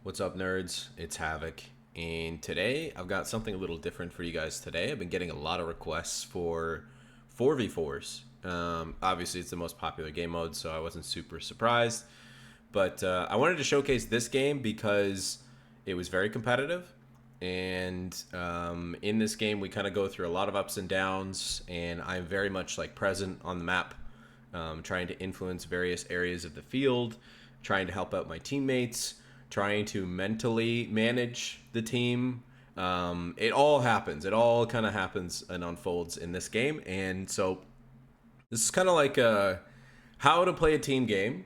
What's up, nerds? It's Havoc, and today I've got something a little different for you guys today. I've been getting a lot of requests for 4v4s. Obviously, it's the most popular game mode, so I wasn't super surprised. But I wanted to showcase this game because it was very competitive, and in this game we kind of go through a lot of ups and downs, and I'm very much like present on the map, trying to influence various areas of the field, trying to help out my teammates, trying to mentally manage the team. It all happens. It all kind of happens and unfolds in this game. And so this is kind of like how to play a team game,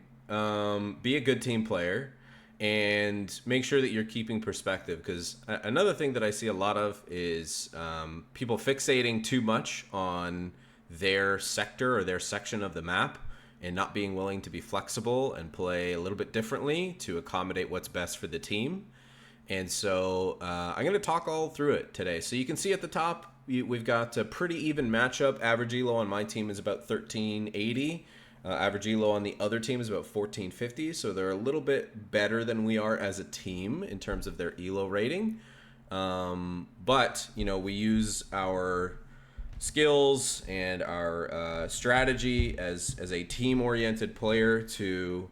be a good team player, and make sure that you're keeping perspective. Because another thing that I see a lot of is people fixating too much on their sector or their section of the map and not being willing to be flexible and play a little bit differently to accommodate what's best for the team. And so I'm going to talk all through it today. So you can see at the top, we've got a pretty even matchup. Average elo on my team is about 1380. Average elo on the other team is about 1450. So they're a little bit better than we are as a team in terms of their elo rating. But, you know, we use our skills and our strategy as a team-oriented player to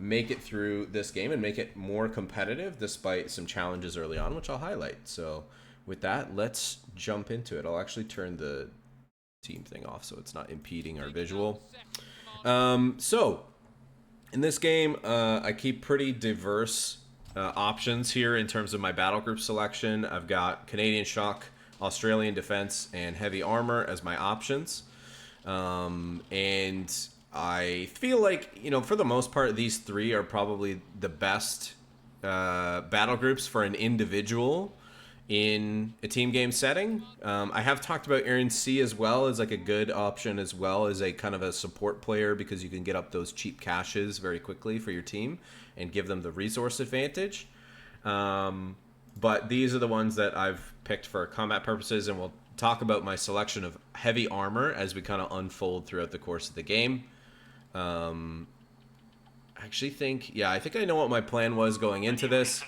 make it through this game and make it more competitive despite some challenges early on, which I'll highlight. So with that, let's jump into it. I'll actually turn the team thing off so it's not impeding our visual. So in this game, I keep pretty diverse options here in terms of my battle group selection. I've got Canadian Shock, Australian Defense, and Heavy Armor as my options. And I feel like, you know, for the most part, these three are probably the best battle groups for an individual in a team game setting. I have talked about Aaron C as well as like a good option as well as a kind of a support player because you can get up those cheap caches very quickly for your team and give them the resource advantage. But these are the ones that I've picked for combat purposes, and we'll talk about my selection of heavy armor as we kind of unfold throughout the course of the game. I think I know what my plan was going into this.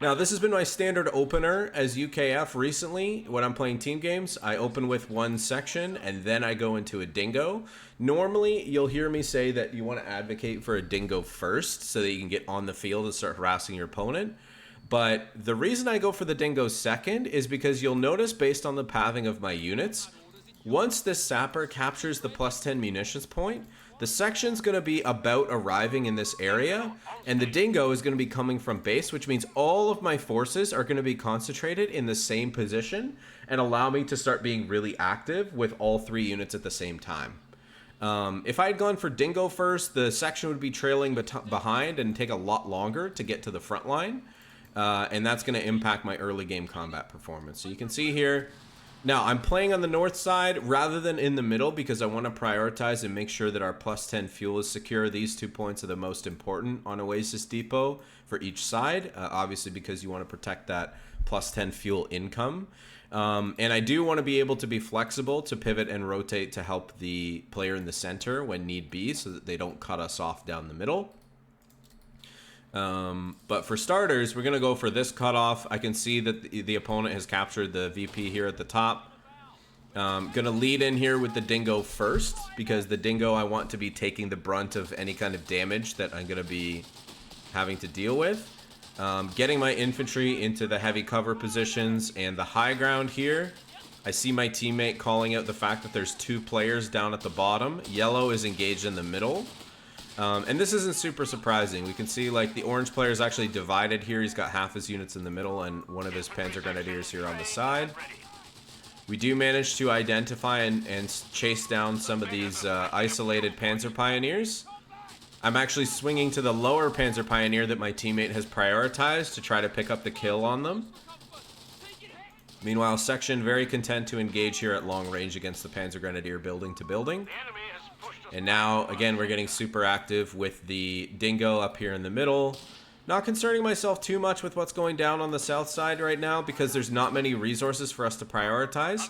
Now, this has been my standard opener as UKF recently. When I'm playing team games, I open with one section, and then I go into a dingo. Normally, you'll hear me say that you want to advocate for a dingo first so that you can get on the field and start harassing your opponent. But the reason I go for the dingo second is because you'll notice based on the pathing of my units, once this sapper captures the plus 10 munitions point, the section's going to be about arriving in this area, and the dingo is going to be coming from base, which means all of my forces are going to be concentrated in the same position and allow me to start being really active with all three units at the same time. If I had gone for dingo first, the section would be trailing behind and take a lot longer to get to the front line. And that's going to impact my early game combat performance. So you can see here, now I'm playing on the north side rather than in the middle because I want to prioritize and make sure that our plus 10 fuel is secure. These 2 points are the most important on Oasis Depot for each side, obviously because you want to protect that plus 10 fuel income. And I do want to be able to be flexible to pivot and rotate to help the player in the center when need be so that they don't cut us off down the middle. But for starters, we're going to go for this cutoff. I can see that the opponent has captured the VP here at the top. Going to lead in here with the dingo first because the dingo I want to be taking the brunt of any kind of damage that I'm going to be having to deal with. Getting my infantry into the heavy cover positions and the high ground here. I see my teammate calling out the fact that there's 2 players down at the bottom. Yellow is engaged in the middle. And this isn't super surprising. We can see like the orange player is actually divided here. He's got half his units in the middle and one of his Panzer Grenadiers here on the side. We do manage to identify and chase down some of these isolated Panzer Pioneers. I'm actually swinging to the lower Panzer Pioneer that my teammate has prioritized to try to pick up the kill on them. Meanwhile, section very content to engage here at long range against the Panzer Grenadier building to building. And now, again, we're getting super active with the dingo up here in the middle. Not concerning myself too much with what's going down on the south side right now because there's not many resources for us to prioritize.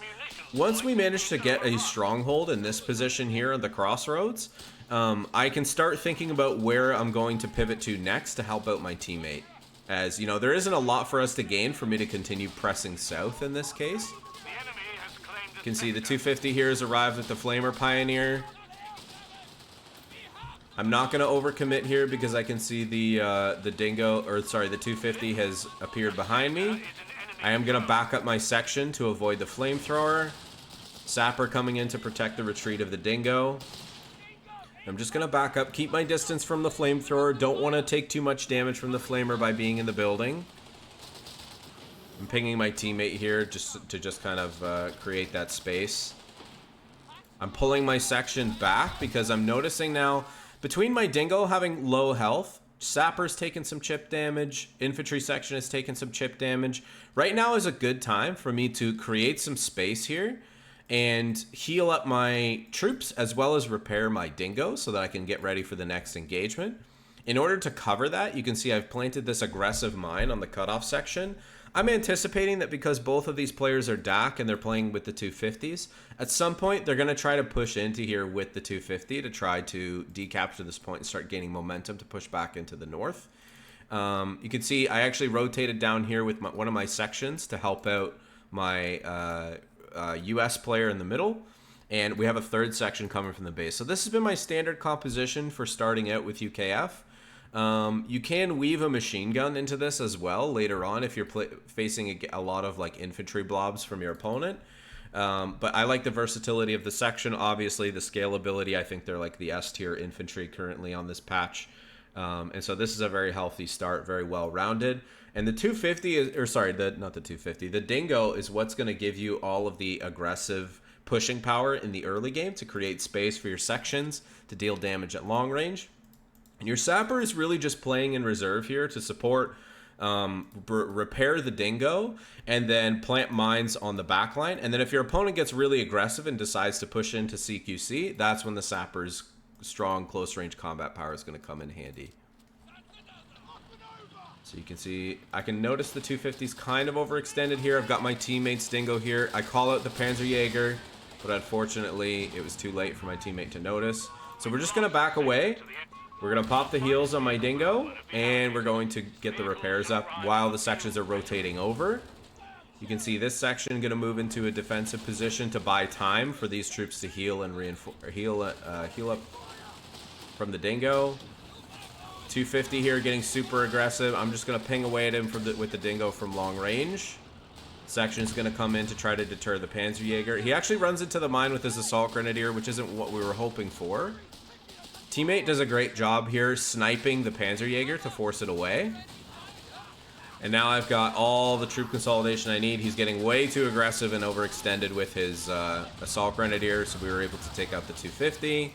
Once we manage to get a stronghold in this position here at the crossroads, I can start thinking about where I'm going to pivot to next to help out my teammate. As, you know, there isn't a lot for us to gain for me to continue pressing south in this case. You can see the 250 here has arrived at the Flamer Pioneer. I'm not going to overcommit here because I can see the Dingo, or sorry, the 250 has appeared behind me. I am going to back up my section to avoid the flamethrower. Sapper coming in to protect the retreat of the Dingo. I'm just going to back up, keep my distance from the flamethrower. Don't want to take too much damage from the flamer by being in the building. I'm pinging my teammate here just to kind of create that space. I'm pulling my section back because I'm noticing now, between my Dingo having low health, Sapper's taken some chip damage, infantry section has taken some chip damage. Right now is a good time for me to create some space here and heal up my troops as well as repair my Dingo so that I can get ready for the next engagement. In order to cover that, you can see I've planted this aggressive mine on the cutoff section. I'm anticipating that because both of these players are DAC and they're playing with the 250s, at some point they're going to try to push into here with the 250 to try to decapture this point and start gaining momentum to push back into the north. You can see I actually rotated down here with one of my sections to help out my US player in the middle. And we have a third section coming from the base. So this has been my standard composition for starting out with UKF. You can weave a machine gun into this as well later on if you're facing a lot of like infantry blobs from your opponent. But I like the versatility of the section. Obviously, the scalability, I think they're like the S tier infantry currently on this patch. And so this is a very healthy start, very well rounded. And the 250 is, or sorry, not the 250, the Dingo is what's going to give you all of the aggressive pushing power in the early game to create space for your sections to deal damage at long range. And your Sapper is really just playing in reserve here to support, repair the Dingo, and then plant mines on the back line. And then if your opponent gets really aggressive and decides to push into CQC, that's when the Sapper's strong close-range combat power is going to come in handy. So you can see, I can notice the 250's kind of overextended here. I've got my teammate's Dingo here. I call out the Panzerjäger, but unfortunately, it was too late for my teammate to notice. So we're just going to back away. We're going to pop the heals on my Dingo, and we're going to get the repairs up while the sections are rotating over. You can see this section going to move into a defensive position to buy time for these troops to heal and heal up from the Dingo. 250 here getting super aggressive. I'm just going to ping away at him with the Dingo from long range. Section's going to come in to try to deter the Panzerjäger. He actually runs into the mine with his Assault Grenadier, which isn't what we were hoping for. Teammate does a great job here sniping the Panzerjäger to force it away. And now I've got all the troop consolidation I need. He's getting way too aggressive and overextended with his Assault Grenadier, so we were able to take out the 250.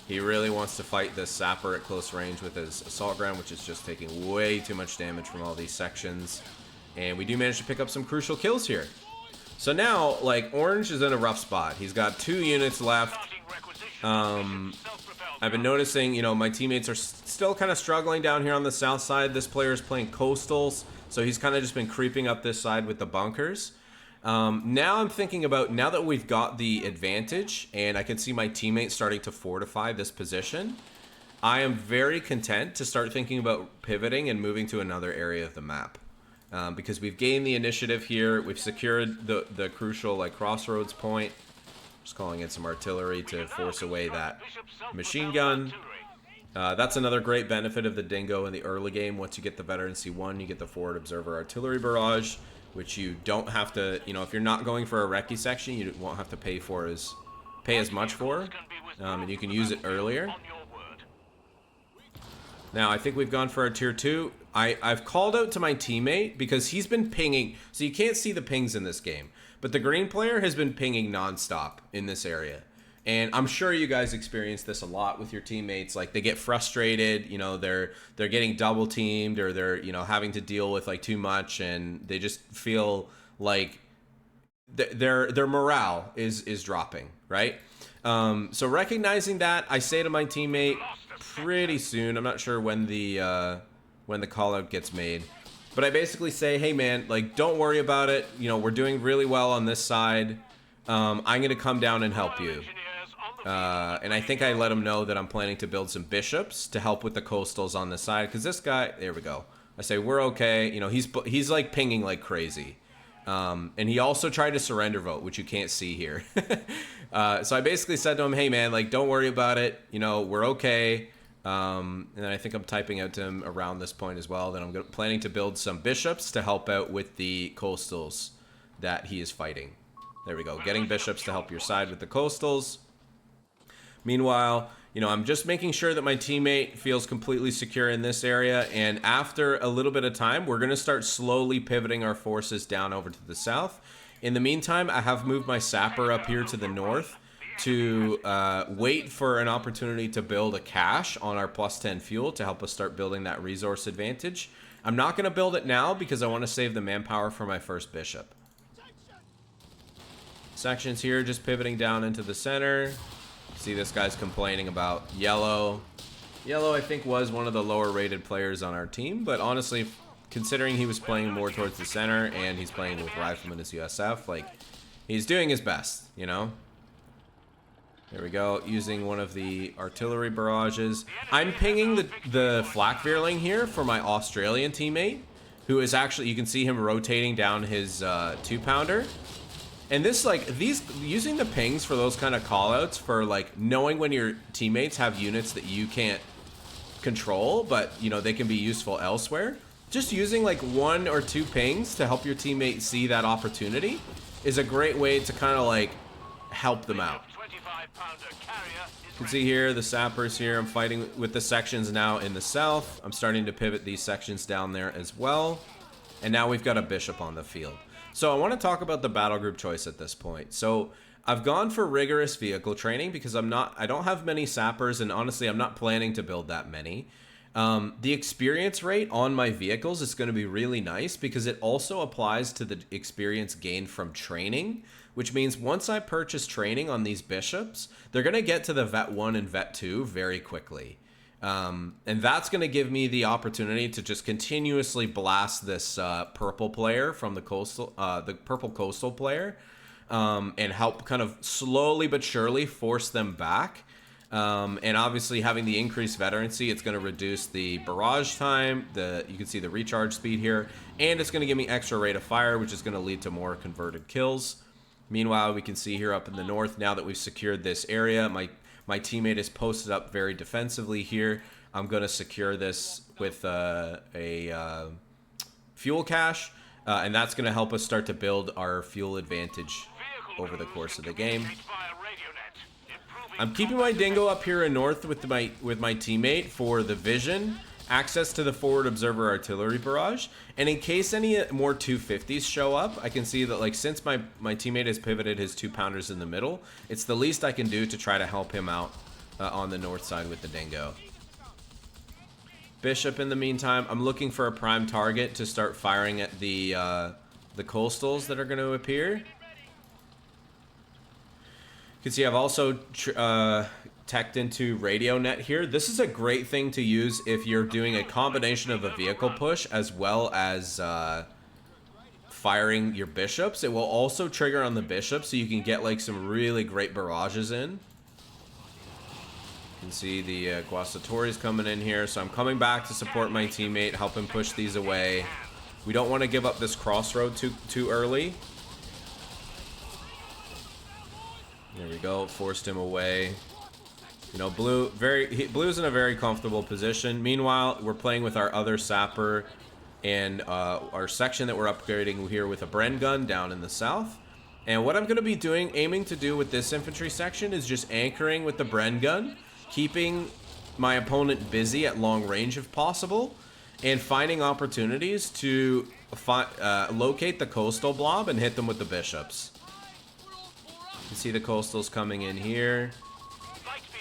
He really wants to fight this Sapper at close range with his Assault Gren, which is just taking way too much damage from all these sections. And we do manage to pick up some crucial kills here. So now, like, Orange is in a rough spot. He's got 2 units left. I've been noticing, you know, my teammates are still kind of struggling down here on the south side. This player is playing coastals, so he's kind of just been creeping up this side with the bunkers. Now I'm thinking about, now that we've got the advantage and I can see my teammates starting to fortify this position, I am very content to start thinking about pivoting and moving to another area of the map. Because we've gained the initiative here, we've secured the crucial like crossroads point. Just calling in some artillery to force away that machine gun. That's another great benefit of the Dingo in the early game. Once you get the veteran C1, you get the forward observer artillery barrage, which you don't have to, you know, if you're not going for a recce section, you won't have to pay as much for, and you can use it earlier. Now, I think we've gone for our tier 2. I've called out to my teammate because he's been pinging, so you can't see the pings in this game, but the green player has been pinging nonstop in this area. And I'm sure you guys experience this a lot with your teammates. Like, they get frustrated, you know, they're getting double teamed, or they're, you know, having to deal with like too much, and they just feel like their morale is dropping, right? So recognizing that, I say to my teammate pretty soon, I'm not sure when the call out gets made, but I basically say, hey man, like, don't worry about it. You know, we're doing really well on this side. I'm going to come down and help you. And I think I let him know that I'm planning to build some bishops to help with the coastals on the side. Because this guy, there we go. I say, we're okay. You know, he's like pinging like crazy. And he also tried to surrender vote, which you can't see here. So I basically said to him, hey, man, like, don't worry about it. You know, we're okay. And then I think I'm typing out to him around this point as well that I'm planning to build some bishops to help out with the coastals that he is fighting. There we go. Getting bishops to help your side with the coastals. Meanwhile, you know, I'm just making sure that my teammate feels completely secure in this area. And after a little bit of time, we're going to start slowly pivoting our forces down over to the south. In the meantime, I have moved my sapper up here to the north to wait for an opportunity to build a cache on our plus 10 fuel to help us start building that resource advantage. I'm not going to build it now because I want to save the manpower for my first bishop. Sections here just pivoting down into the center. See, this guy's complaining about yellow. Yellow, I think, was one of the lower rated players on our team, but honestly, considering he was playing more towards the center and he's playing with Rifleman as USF, like, he's doing his best, you know? There we go, using one of the artillery barrages. I'm pinging the flak Veerling here for my Australian teammate, who is actually, you can see him rotating down his 2-pounder. And this, like, using the pings for those kind of callouts for, like, knowing when your teammates have units that you can't control, but, you know, they can be useful elsewhere. Just using, like, 1 or 2 pings to help your teammate see that opportunity is a great way to kind of, like, help them out. You can see here, the sappers here, I'm fighting with the sections now in the south. I'm starting to pivot these sections down there as well. And now we've got a bishop on the field. So I want to talk about the battle group choice at this point. So I've gone for rigorous vehicle training because I don't have many sappers, and honestly, I'm not planning to build that many. The experience rate on my vehicles is going to be really nice because it also applies to the experience gained from training, which means once I purchase training on these bishops, they're going to get to the Vet 1 and Vet 2 very quickly. And that's going to give me the opportunity to just continuously blast this purple player from the purple coastal player, and help kind of slowly but surely force them back. And obviously having the increased veterancy, it's going to reduce the barrage time. You can see the recharge speed here, and it's going to give me extra rate of fire, which is going to lead to more converted kills. Meanwhile, we can see here up in the north, now that we've secured this area, my teammate is posted up very defensively here. I'm going to secure this with a fuel cache, and that's going to help us start to build our fuel advantage over the course of the game. I'm keeping my dingo up here in north with my teammate for the vision, access to the forward observer artillery barrage, and in case any more 250s show up, I can see that, like, since my teammate has pivoted his 2-pounders in the middle, it's the least I can do to try to help him out on the north side with the dingo. Bishop, in the meantime, I'm looking for a prime target to start firing at the coastals that are going to appear. You can see I've also teched into radio net here. This is a great thing to use if you're doing a combination of a vehicle push as well as firing your bishops. It will also trigger on the bishops, so you can get, like, some really great barrages in. You can see the Guasatori's coming in here, so I'm coming back to support my teammate, help him push these away. We don't want to give up this crossroad too early. There we go, forced him away. You know, Blue's in a very comfortable position. Meanwhile, we're playing with our other sapper and our section that we're upgrading here with a Bren gun down in the south. And what I'm going to be aiming to do with this infantry section is just anchoring with the Bren gun, keeping my opponent busy at long range if possible, and finding opportunities to locate the coastal blob and hit them with the bishops. You see the coastals coming in here.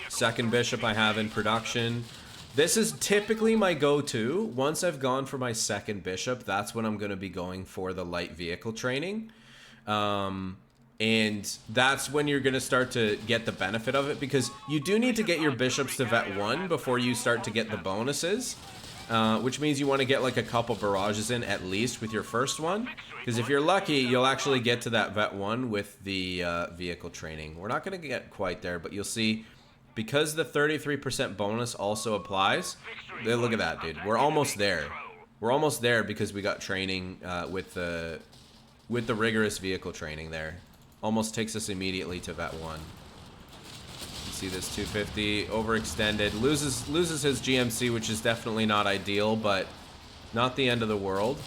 Second bishop I have in production. This is typically my go-to. Once I've gone for my second bishop, that's when I'm going to be going for the light vehicle training. And that's when you're going to start to get the benefit of it, because you do need to get your bishops to Vet 1 before you start to get the bonuses. which means you want to get like a couple barrages in at least with your first one, because if you're lucky, you'll actually get to that vet 1 with the vehicle training. We're not going to get quite there, but you'll see, because the 33% bonus also applies. Look at that, dude. We're almost there. We're almost there because we got training with the rigorous vehicle training there. Almost takes us immediately to vet 1. You see this 250 overextended, loses his GMC, which is definitely not ideal, but not the end of the world.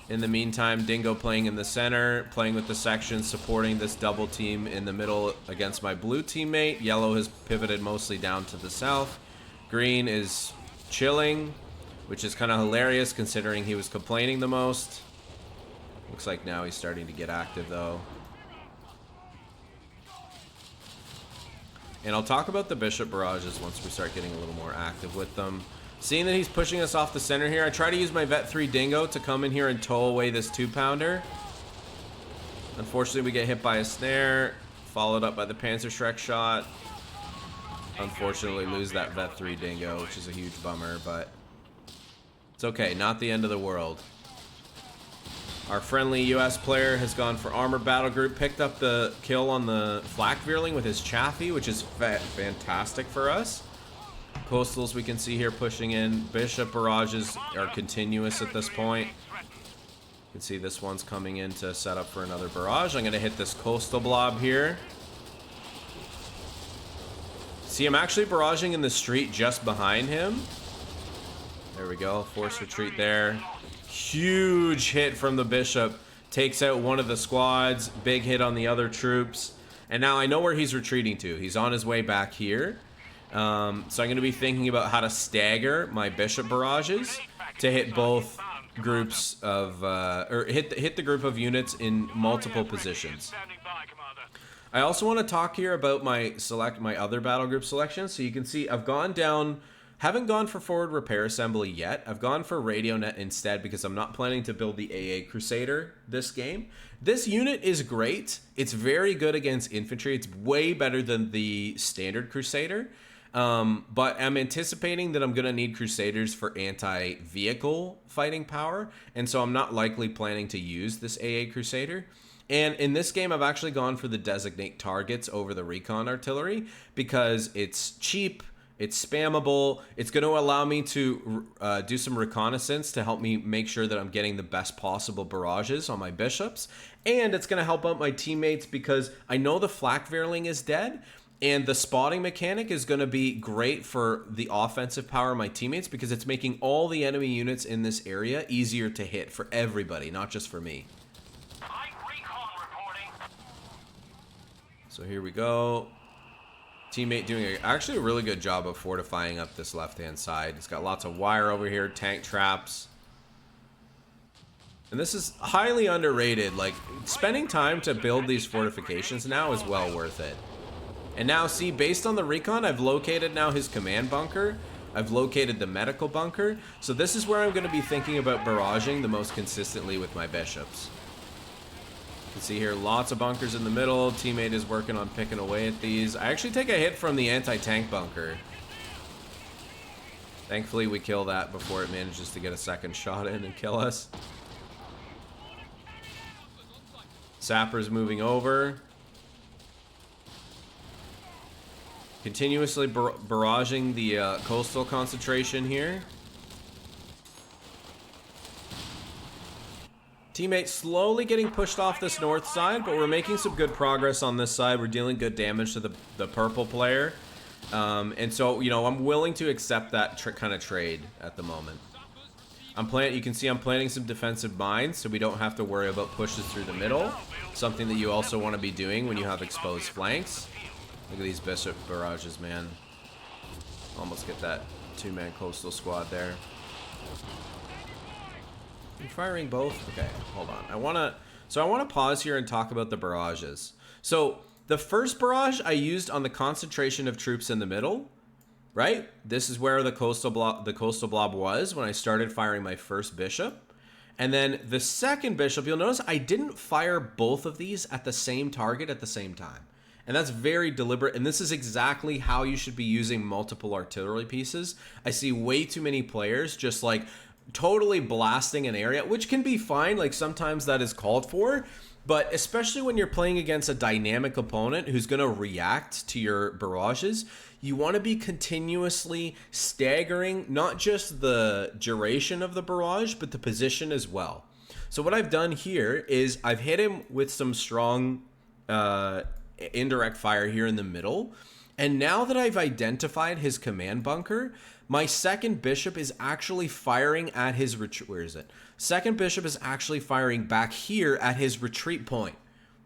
In the meantime, Dingo playing in the center, playing with the section, supporting this double team in the middle against my blue teammate. Yellow has pivoted mostly down to the south. Green is chilling, which is kind of hilarious considering he was complaining the most. Looks like now he's starting to get active though. And I'll talk about the bishop barrages once we start getting a little more active with them. Seeing that he's pushing us off the center here, I try to use my vet 3 Dingo to come in here and tow away this 2-pounder. Unfortunately, we get hit by a snare, followed up by the Panzerschreck shot. Unfortunately, lose that vet 3 Dingo, which is a huge bummer, but it's okay, not the end of the world. Our friendly US player has gone for armored battle group, picked up the kill on the flak Veerling with his Chaffee, which is fantastic for us. Coastals we can see here pushing in. Bishop barrages are continuous at this point. You can see this one's coming in to set up for another barrage. I'm going to hit this coastal blob here. See, I'm actually barraging in the street just behind him. There we go. Force retreat there. Huge hit from the bishop. Takes out one of the squads. Big hit on the other troops. And now I know where he's retreating to. He's on his way back here. So I'm going to be thinking about how to stagger my bishop barrages to hit both groups of, or hit the group of units in multiple positions. I also want to talk here about my other battle group selection. So you can see I've gone down, haven't gone for forward repair assembly yet. I've gone for radio net instead because I'm not planning to build the AA Crusader this game. This unit is great. It's very good against infantry. It's way better than the standard Crusader. But I'm anticipating that I'm going to need Crusaders for anti-vehicle fighting power, and so I'm not likely planning to use this AA Crusader. And in this game, I've actually gone for the designate targets over the recon artillery because it's cheap, it's spammable, it's going to allow me to do some reconnaissance to help me make sure that I'm getting the best possible barrages on my bishops, and it's going to help out my teammates because I know the flak Veerling is dead. And the spotting mechanic is going to be great for the offensive power of my teammates because it's making all the enemy units in this area easier to hit for everybody, not just for me. So here we go. Teammate doing actually a really good job of fortifying up this left-hand side. It's got lots of wire over here, tank traps. And this is highly underrated. Like, spending time to build these fortifications now is well worth it. And now, see, based on the recon, I've located now his command bunker. I've located the medical bunker. So this is where I'm going to be thinking about barraging the most consistently with my bishops. You can see here, lots of bunkers in the middle. Teammate is working on picking away at these. I actually take a hit from the anti-tank bunker. Thankfully, we kill that before it manages to get a second shot in and kill us. Sapper's moving over. Continuously barraging the coastal concentration here. Teammate slowly getting pushed off this north side, but we're making some good progress on this side. We're dealing good damage to the purple player. And so, you know, I'm willing to accept that kind of trade at the moment. You can see I'm planting some defensive mines so we don't have to worry about pushes through the middle. Something that you also want to be doing when you have exposed flanks. Look at these bishop barrages, man. Almost get that 2-man coastal squad there. Are you firing both? Okay, hold on. I want to pause here and talk about the barrages. So the first barrage I used on the concentration of troops in the middle, right? This is where the coastal blob was when I started firing my first bishop. And then the second bishop, you'll notice I didn't fire both of these at the same target at the same time. And that's very deliberate. And this is exactly how you should be using multiple artillery pieces. I see way too many players just like totally blasting an area, which can be fine. Like sometimes that is called for. But especially when you're playing against a dynamic opponent who's going to react to your barrages, you want to be continuously staggering not just the duration of the barrage, but the position as well. So what I've done here is I've hit him with some strong indirect fire here in the middle. And now that I've identified his command bunker, my second bishop is actually firing at his retreat. Where is it? Second bishop is actually firing back here at his retreat point,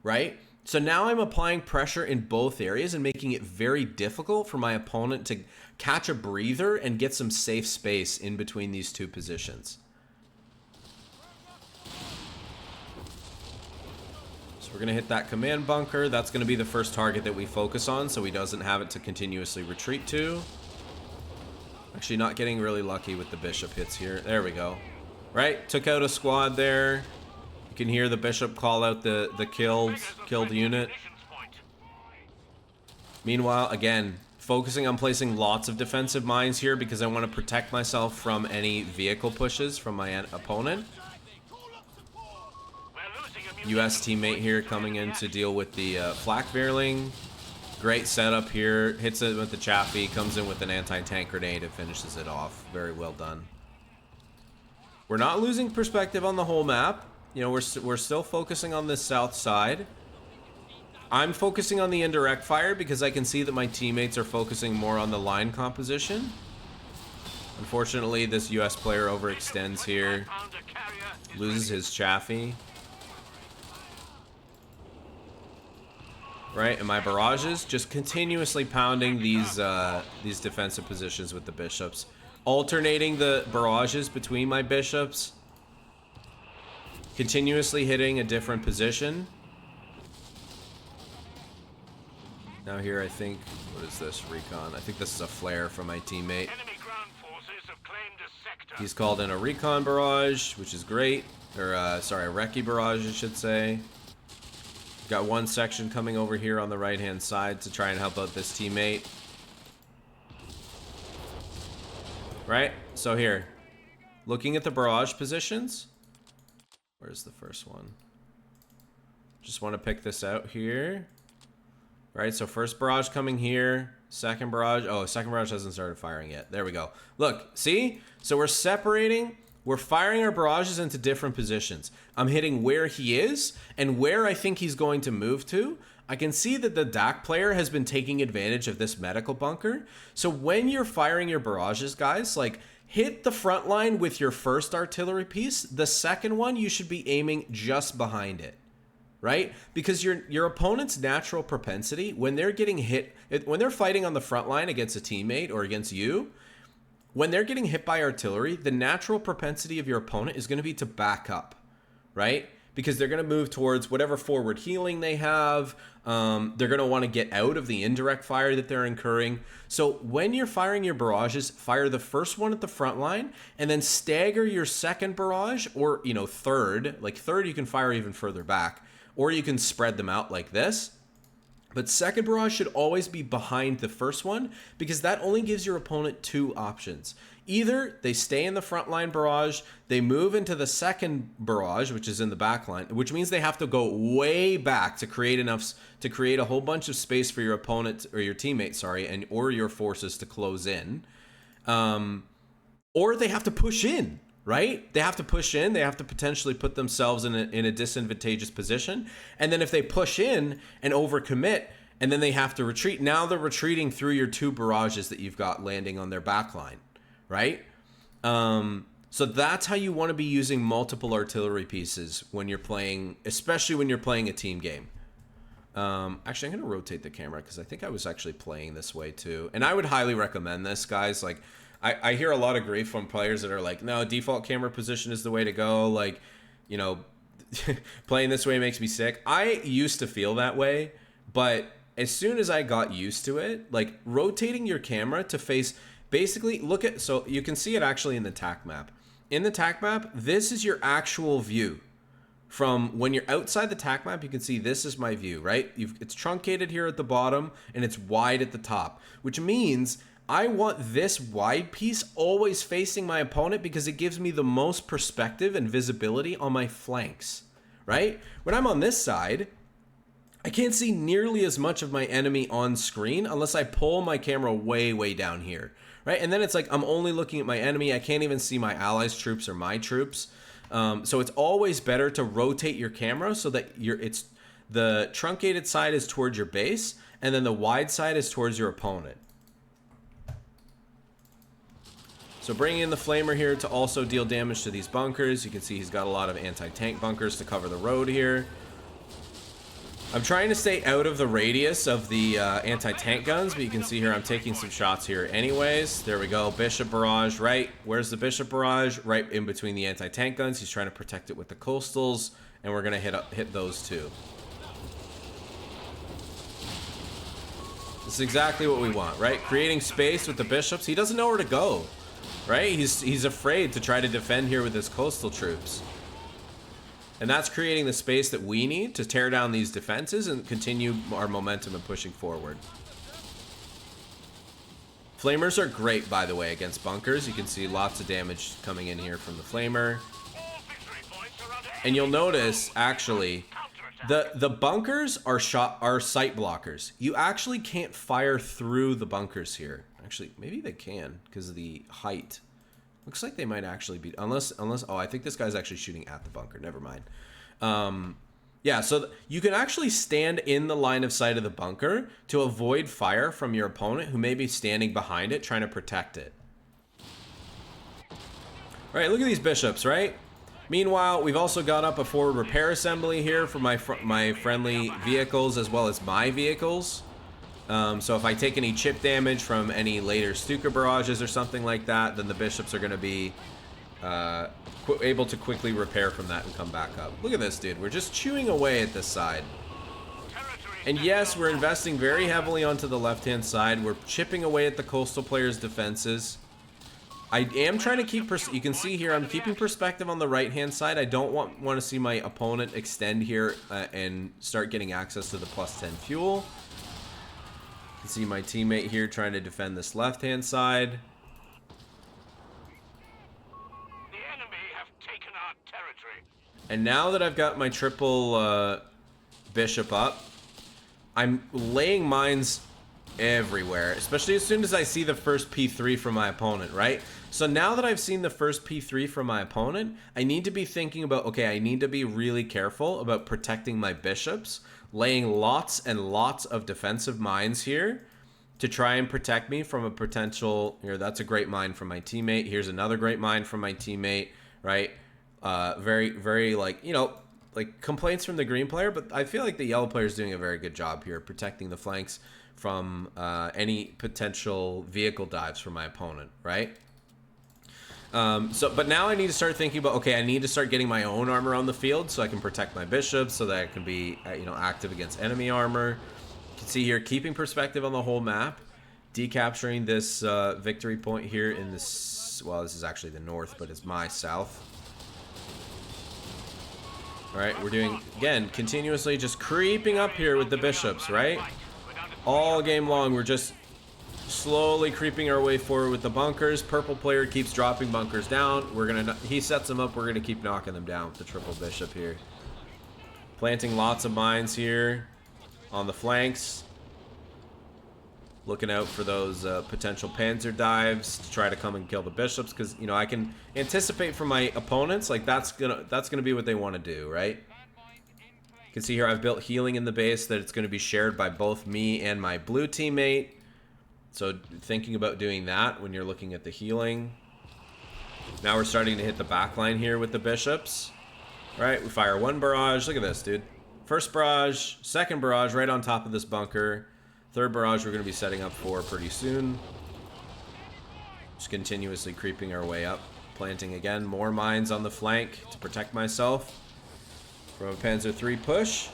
right? So now I'm applying pressure in both areas and making it very difficult for my opponent to catch a breather and get some safe space in between these two positions. So we're going to hit that command bunker. That's going to be the first target that we focus on so he doesn't have it to continuously retreat to. Actually not getting really lucky with the bishop hits here. There we go. Right, took out a squad there. You can hear the bishop call out the killed unit. Meanwhile, again, focusing on placing lots of defensive mines here because I want to protect myself from any vehicle pushes from my opponent. US teammate here coming in to deal with the flak Veerling. Great setup here. Hits it with the Chaffee, comes in with an anti-tank grenade and finishes it off. Very well done. We're not losing perspective on the whole map. You know, we're still focusing on this south side. I'm focusing on the indirect fire because I can see that my teammates are focusing more on the line composition. Unfortunately, this US player overextends here. Loses his Chaffee. Right, and my barrages just continuously pounding these defensive positions with the bishops. Alternating the barrages between my bishops. Continuously hitting a different position. Now here I think, what is this, recon? I think this is a flare from my teammate. He's called in a recon barrage, which is great. Or, sorry, a recce barrage, I should say. Got one section coming over here on the right-hand side to try and help out this teammate. Right? So here, looking at the barrage positions. Where's the first one? Just want to pick this out here. Right, so first barrage coming here. Second barrage. Oh, second barrage hasn't started firing yet. There we go. Look, see? So we're separating. We're firing our barrages into different positions. I'm hitting where he is and where I think he's going to move to. I can see that the DAC player has been taking advantage of this medical bunker. So when you're firing your barrages, guys, like hit the front line with your first artillery piece. The second one, you should be aiming just behind it, right? Because your opponent's natural propensity, when they're getting hit, when they're fighting on the front line against a teammate or against you, when they're getting hit by artillery, the natural propensity of your opponent is going to be to back up, right? Because they're going to move towards whatever forward healing they have. They're going to want to get out of the indirect fire that they're incurring. So when you're firing your barrages, fire the first one at the front line and then stagger your second barrage or, you know, third. Like third, you can fire even further back or you can spread them out like this. But second barrage should always be behind the first one because that only gives your opponent two options. Either they stay in the front line barrage, they move into the second barrage, which is in the back line, which means they have to go way back to create a whole bunch of space for your opponent or your teammate, sorry, and or your forces to close in. Or they have to push in, right? They have to push in. They have to potentially put themselves in a disadvantageous position. And then if they push in and overcommit, and then they have to retreat, now they're retreating through your two barrages that you've got landing on their back line. Right? So that's how you want to be using multiple artillery pieces when you're playing, especially when you're playing a team game. Actually, I'm going to rotate the camera because I think I was actually playing this way too. And I would highly recommend this, guys. Like, I hear a lot of grief from players that are like, no, default camera position is the way to go. Like, you know, playing this way makes me sick. I used to feel that way, but as soon as I got used to it, like rotating your camera to face... Basically, look at, so you can see it actually in the TAC map. In the TAC map, this is your actual view, from when you're outside the tac map, you can see this is my view, right? It's truncated here at the bottom and it's wide at the top, which means I want this wide piece always facing my opponent because it gives me the most perspective and visibility on my flanks, right? When I'm on this side, I can't see nearly as much of my enemy on screen unless I pull my camera way, way down here, right? And then it's like I'm only looking at my enemy. I can't even see my allies' troops or my troops. So it's always better to rotate your camera so that it's the truncated side is towards your base and then the wide side is towards your opponent. So bringing in the flamer here to also deal damage to these bunkers. You can see he's got a lot of anti-tank bunkers to cover the road here. I'm trying to stay out of the radius of the anti-tank guns, but you can see here I'm taking some shots here anyways. There we go. Bishop barrage, right? Where's the bishop barrage? Right in between the anti-tank guns. He's trying to protect it with the coastals, and we're going to hit those too. This is exactly what we want, right? Creating space with the bishops. He doesn't know where to go, right? He's afraid to try to defend here with his coastal troops. And that's creating the space that we need to tear down these defenses and continue our momentum and pushing forward. Flamers are great, by the way, against bunkers. You can see lots of damage coming in here from the flamer. And you'll notice, actually, the bunkers are sight blockers. You actually can't fire through the bunkers here. Actually, maybe they can because of the height. Looks like they might actually be, unless, oh, I think this guy's actually shooting at the bunker. Never mind. Yeah, so you can actually stand in the line of sight of the bunker to avoid fire from your opponent who may be standing behind it trying to protect it. All right, look at these bishops, right? Meanwhile, we've also got up a forward repair assembly here for my friendly vehicles as well as my vehicles. So if I take any chip damage from any later Stuka barrages or something like that, then the bishops are going to be able to quickly repair from that and come back up. Look at this, dude. We're just chewing away at this side. And yes, we're investing very heavily onto the left-hand side. We're chipping away at the coastal players' defenses. I am trying to keep, you can see here, I'm keeping perspective on the right-hand side. I don't want to see my opponent extend here and start getting access to the +10 fuel. You can see my teammate here trying to defend this left-hand side. The enemy have taken our territory. And now that I've got my triple bishop up, I'm laying mines everywhere, especially as soon as I see the first P3 from my opponent, right? So now that I've seen the first P3 from my opponent, I need to be thinking about, okay, I need to be really careful about protecting my bishops, laying lots and lots of defensive mines here to try and protect me from a potential, here, that's a great mine from my teammate. Here's another great mine from my teammate, right? Very, very, like, you know, like complaints from the green player, but I feel like the yellow player is doing a very good job here protecting the flanks from any potential vehicle dives from my opponent, right? But now I need to start thinking about, okay, I need to start getting my own armor on the field so I can protect my bishops, so that I can be, you know, active against enemy armor. You can see here, keeping perspective on the whole map, decapturing this victory point here in this, well, this is actually the north, but it's my south. All right, we're doing, again, continuously just creeping up here with the bishops, right? All game long, we're just slowly creeping our way forward with the bunkers. Purple player keeps dropping bunkers down. We're gonna, he sets them up. We're gonna keep knocking them down with the triple bishop here. Planting lots of mines here on the flanks. Looking out for those potential panzer dives to try to come and kill the bishops, because you know I can anticipate from my opponents, like that's gonna be what they want to do, right? You can see here I've built healing in the base that it's going to be shared by both me and my blue teammate. So thinking about doing that when you're looking at the healing. Now we're starting to hit the back line here with the bishops. All right, we fire one barrage. Look at this, dude. First barrage, second barrage right on top of this bunker. Third barrage we're going to be setting up for pretty soon. Just continuously creeping our way up. Planting again more mines on the flank to protect myself from a Panzer III push.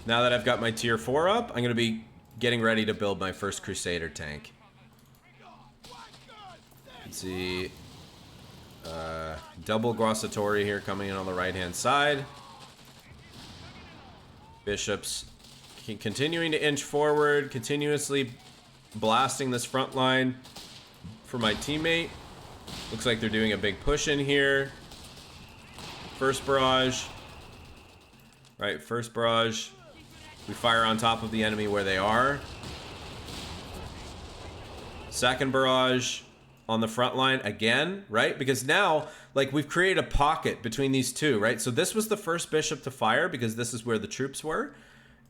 Now that I've got my tier 4 up, I'm going to be getting ready to build my first Crusader tank. Let's see. Double Grossatori here coming in on the right-hand side. Bishops continuing to inch forward, continuously blasting this front line for my teammate. Looks like they're doing a big push in here. First barrage. Right, first barrage. We fire on top of the enemy where they are. Second barrage on the front line again, right? Because now, like, we've created a pocket between these two, right? So this was the first bishop to fire because this is where the troops were.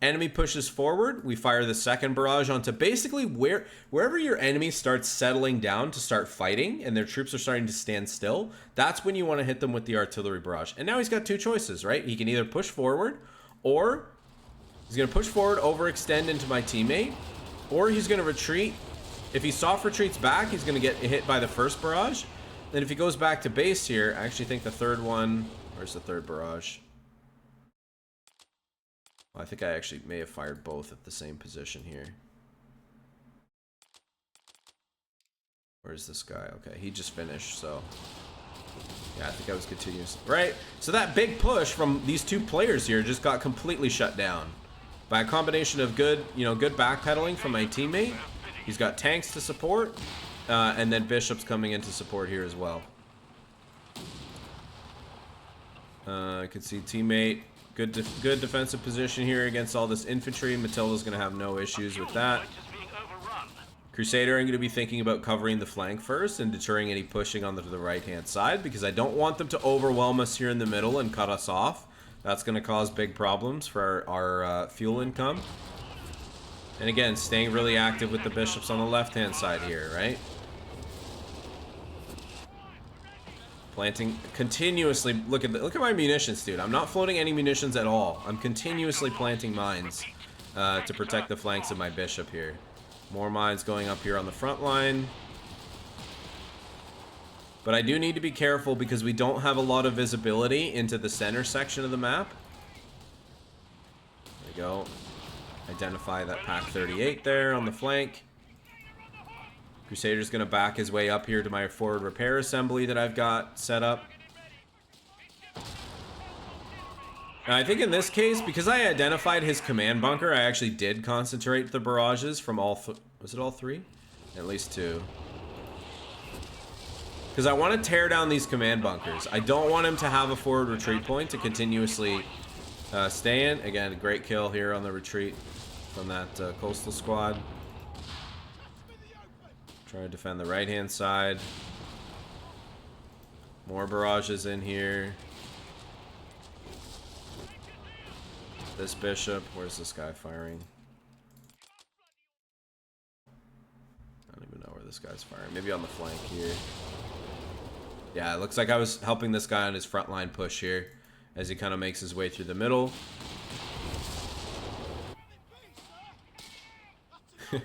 Enemy pushes forward. We fire the second barrage onto basically wherever your enemy starts settling down to start fighting and their troops are starting to stand still. That's when you want to hit them with the artillery barrage. And now he's got two choices, right? He can either push forward, or he's going to push forward, overextend into my teammate, or he's going to retreat. If he soft retreats back, he's going to get hit by the first barrage. Then if he goes back to base here, I actually think the third one... Where's the third barrage? Well, I think I actually may have fired both at the same position here. Where's this guy? Okay, he just finished, so... Yeah, I think I was continuous. Right? So that big push from these two players here just got completely shut down. By a combination of good, good backpedaling from my teammate. He's got tanks to support, and then bishops coming in to support here as well. I can see teammate, good defensive position here against all this infantry. Matilda's going to have no issues with that. Crusader, I'm going to be thinking about covering the flank first and deterring any pushing on the right-hand side because I don't want them to overwhelm us here in the middle and cut us off. That's going to cause big problems for our fuel income. And again, staying really active with the bishops on the left-hand side here, right? Planting continuously. Look at my munitions, dude. I'm not floating any munitions at all. I'm continuously planting mines to protect the flanks of my bishop here. More mines going up here on the front line. But I do need to be careful because we don't have a lot of visibility into the center section of the map. There we go. Identify that Pack 38 there on the flank. Crusader's going to back his way up here to my forward repair assembly that I've got set up. And I think in this case, because I identified his command bunker, I actually did concentrate the barrages from all... Was it all three? At least two. Because I want to tear down these command bunkers. I don't want him to have a forward retreat point to continuously stay in. Again, great kill here on the retreat from that coastal squad. Try to defend the right-hand side. More barrages in here. This bishop. Where's this guy firing? I don't even know where this guy's firing. Maybe on the flank here. Yeah, it looks like I was helping this guy on his frontline push here as he kind of makes his way through the middle.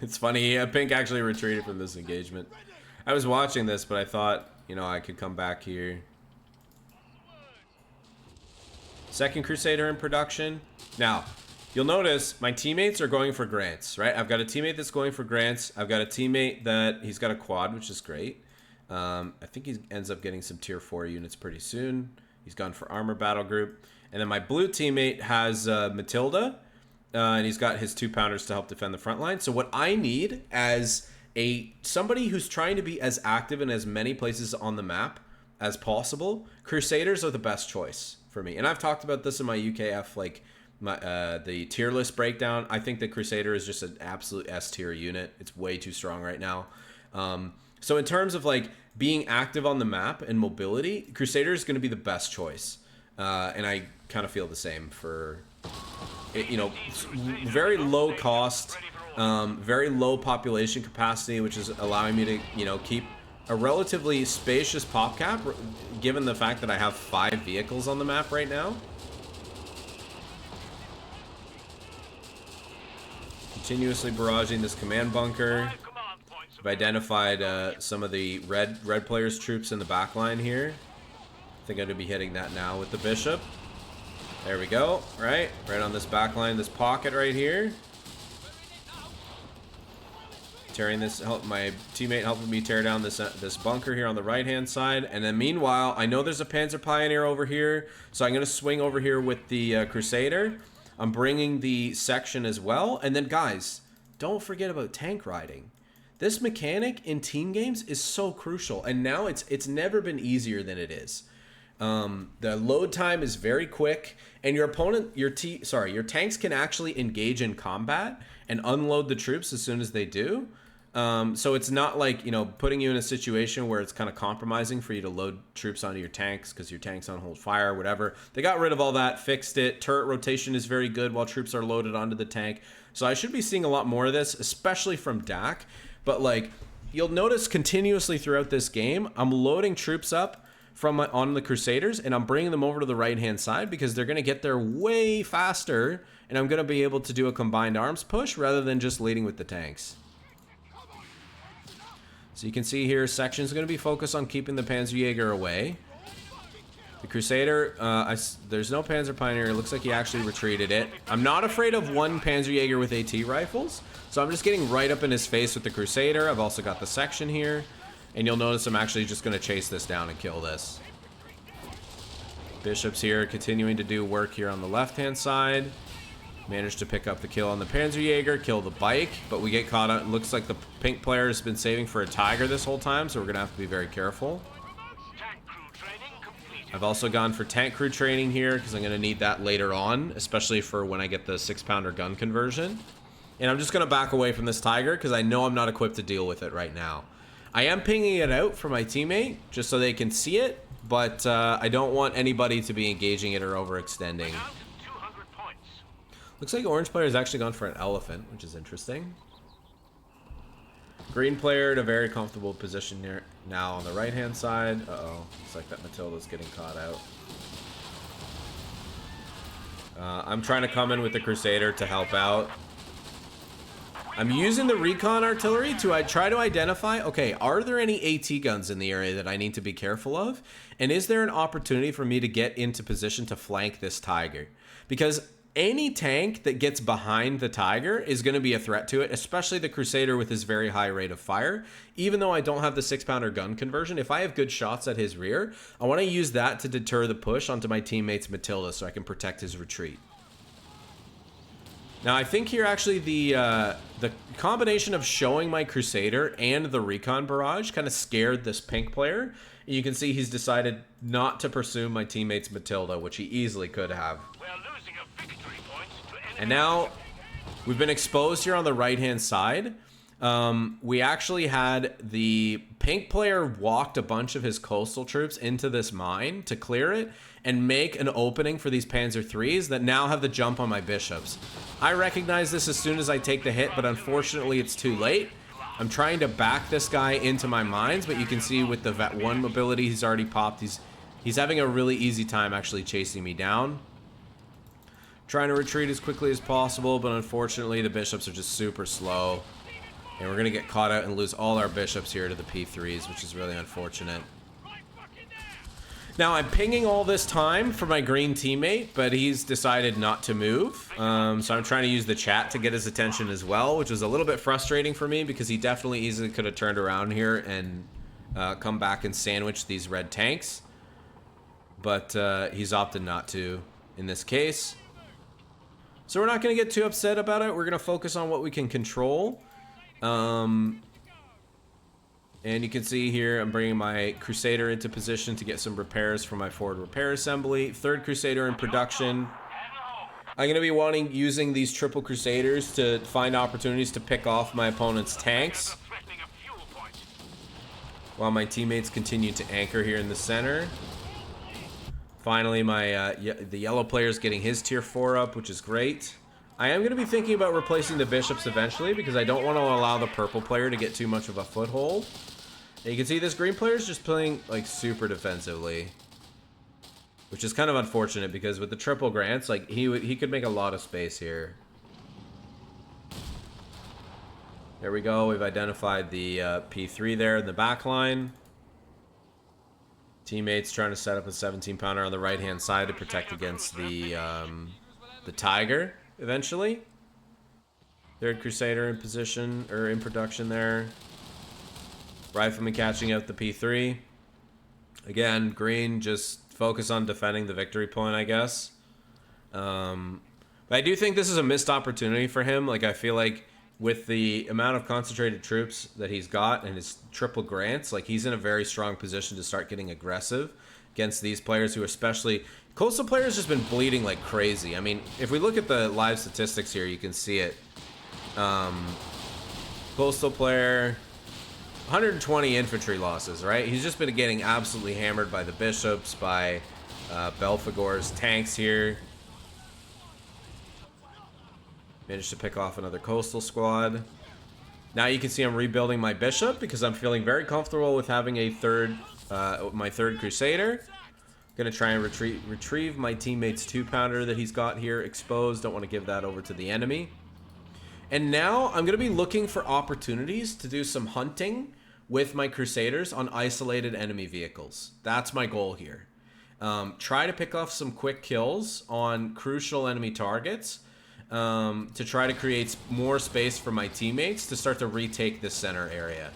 It's funny, Pink actually retreated from this engagement. I was watching this, but I thought, I could come back here. Second Crusader in production. Now, you'll notice my teammates are going for grants, right? I've got a teammate that's going for grants. I've got a teammate that he's got a quad, which is great. I think he ends up getting some tier 4 units pretty soon. He's gone for armor battle group. And then my blue teammate has Matilda. And he's got his 2-pounders to help defend the front line. So what I need as somebody who's trying to be as active in as many places on the map as possible, Crusaders are the best choice for me. And I've talked about this in my UKF, the tier list breakdown. I think the Crusader is just an absolute S tier unit. It's way too strong right now. So in terms of being active on the map and mobility, Crusader is going to be the best choice. And I kind of feel the same for... very low cost, very low population capacity, which is allowing me to, keep a relatively spacious pop cap, given the fact that I have 5 vehicles on the map right now. Continuously barraging this command bunker. I've identified some of the red players' troops in the back line here. I think I'm going to be hitting that now with the bishop. There we go, right on this back line, this pocket right here. Tearing this, my teammate helping me tear down this bunker here on the right-hand side. And then meanwhile, I know there's a Panzer Pioneer over here, so I'm going to swing over here with the Crusader. I'm bringing the section as well. And then, guys, don't forget about tank riding. This mechanic in team games is so crucial, and now it's never been easier than it is. The load time is very quick, and your opponent, your tanks can actually engage in combat and unload the troops as soon as they do. So it's not like, you know, putting you in a situation where it's kind of compromising for you to load troops onto your tanks because your tanks on hold fire or whatever. They got rid of all that, fixed it. Turret rotation is very good while troops are loaded onto the tank. So I should be seeing a lot more of this, especially from DAC. But like, you'll notice continuously throughout this game, I'm loading troops up on the Crusaders, and I'm bringing them over to the right-hand side because they're going to get there way faster, and I'm going to be able to do a combined arms push rather than just leading with the tanks. So you can see here, section's going to be focused on keeping the Panzerjäger away. The Crusader, there's no Panzer Pioneer. It looks like he actually retreated it. I'm not afraid of one Panzerjäger with AT rifles, so I'm just getting right up in his face with the Crusader. I've also got the section here, and you'll notice I'm actually just going to chase this down and kill this. Bishops here continuing to do work here on the left-hand side. Managed to pick up the kill on the Panzerjäger, kill the bike, but we get caught out. It looks like the pink player has been saving for a Tiger this whole time, so we're going to have to be very careful. I've also gone for tank crew training here because I'm going to need that later on, especially for when I get the 6-pounder gun conversion. And I'm just going to back away from this Tiger because I know I'm not equipped to deal with it right now. I am pinging it out for my teammate just so they can see it, but I don't want anybody to be engaging it or overextending. Looks like orange player has actually gone for an elephant, which is interesting. Green player in a very comfortable position here now on the right-hand side. Uh-oh. Looks like that Matilda's getting caught out. I'm trying to come in with the Crusader to help out. I'm using the recon artillery to try to identify, okay, are there any AT guns in the area that I need to be careful of? And is there an opportunity for me to get into position to flank this Tiger? Because any tank that gets behind the Tiger is going to be a threat to it, especially the Crusader with his very high rate of fire. Even though I don't have the 6-pounder gun conversion, if I have good shots at his rear, I want to use that to deter the push onto my teammate's Matilda so I can protect his retreat. Now, I think here actually the combination of showing my Crusader and the recon barrage kind of scared this pink player. And you can see he's decided not to pursue my teammate's Matilda, which he easily could have. And now we've been exposed here on the right-hand side. We actually had the pink player walked a bunch of his coastal troops into this mine to clear it and make an opening for these Panzer IIIs that now have the jump on my bishops. I recognize this as soon as I take the hit, but unfortunately it's too late. I'm trying to back this guy into my mines, but you can see with the Vet 1 mobility he's already popped. He's having a really easy time actually chasing me down. Trying to retreat as quickly as possible, but unfortunately the bishops are just super slow. And we're going to get caught out and lose all our bishops here to the P3s, which is really unfortunate. Now, I'm pinging all this time for my green teammate, but he's decided not to move. So I'm trying to use the chat to get his attention as well, which was a little bit frustrating for me because he definitely easily could have turned around here and come back and sandwich these red tanks. But he's opted not to in this case. So we're not going to get too upset about it. We're going to focus on what we can control. And you can see here, I'm bringing my Crusader into position to get some repairs for my forward repair assembly. Third Crusader in production. I'm going to be using these triple Crusaders to find opportunities to pick off my opponent's tanks, while my teammates continue to anchor here in the center. Finally, the yellow player is getting his tier 4 up, which is great. I am going to be thinking about replacing the bishops eventually because I don't want to allow the purple player to get too much of a foothold. And you can see this green player is just playing like super defensively, which is kind of unfortunate because with the triple grants, like he could make a lot of space here. There we go. We've identified the P3 there in the back line. Teammates trying to set up a 17-pounder on the right-hand side to protect against the Tiger eventually. Third Crusader in position, or in production there. Rifleman catching out the P3. Again, green just focus on defending the victory point, I guess. But I do think this is a missed opportunity for him. Like, I feel like with the amount of concentrated troops that he's got and his triple grants, like, he's in a very strong position to start getting aggressive against these players who especially... Coastal players just been bleeding like crazy. I mean, if we look at the live statistics here, you can see it. Coastal player, 120 infantry losses, right? He's just been getting absolutely hammered by the bishops, by Belphegor's tanks here. Managed to pick off another coastal squad. Now you can see I'm rebuilding my bishop because I'm feeling very comfortable with having a my third crusader. Gonna try and retrieve my teammate's 2-pounder that he's got here exposed. Don't want to give that over to the enemy. And now I'm gonna be looking for opportunities to do some hunting with my crusaders on isolated enemy vehicles. That's my goal here. Try to pick off some quick kills on crucial enemy targets to try to create more space for my teammates to start to retake this center area.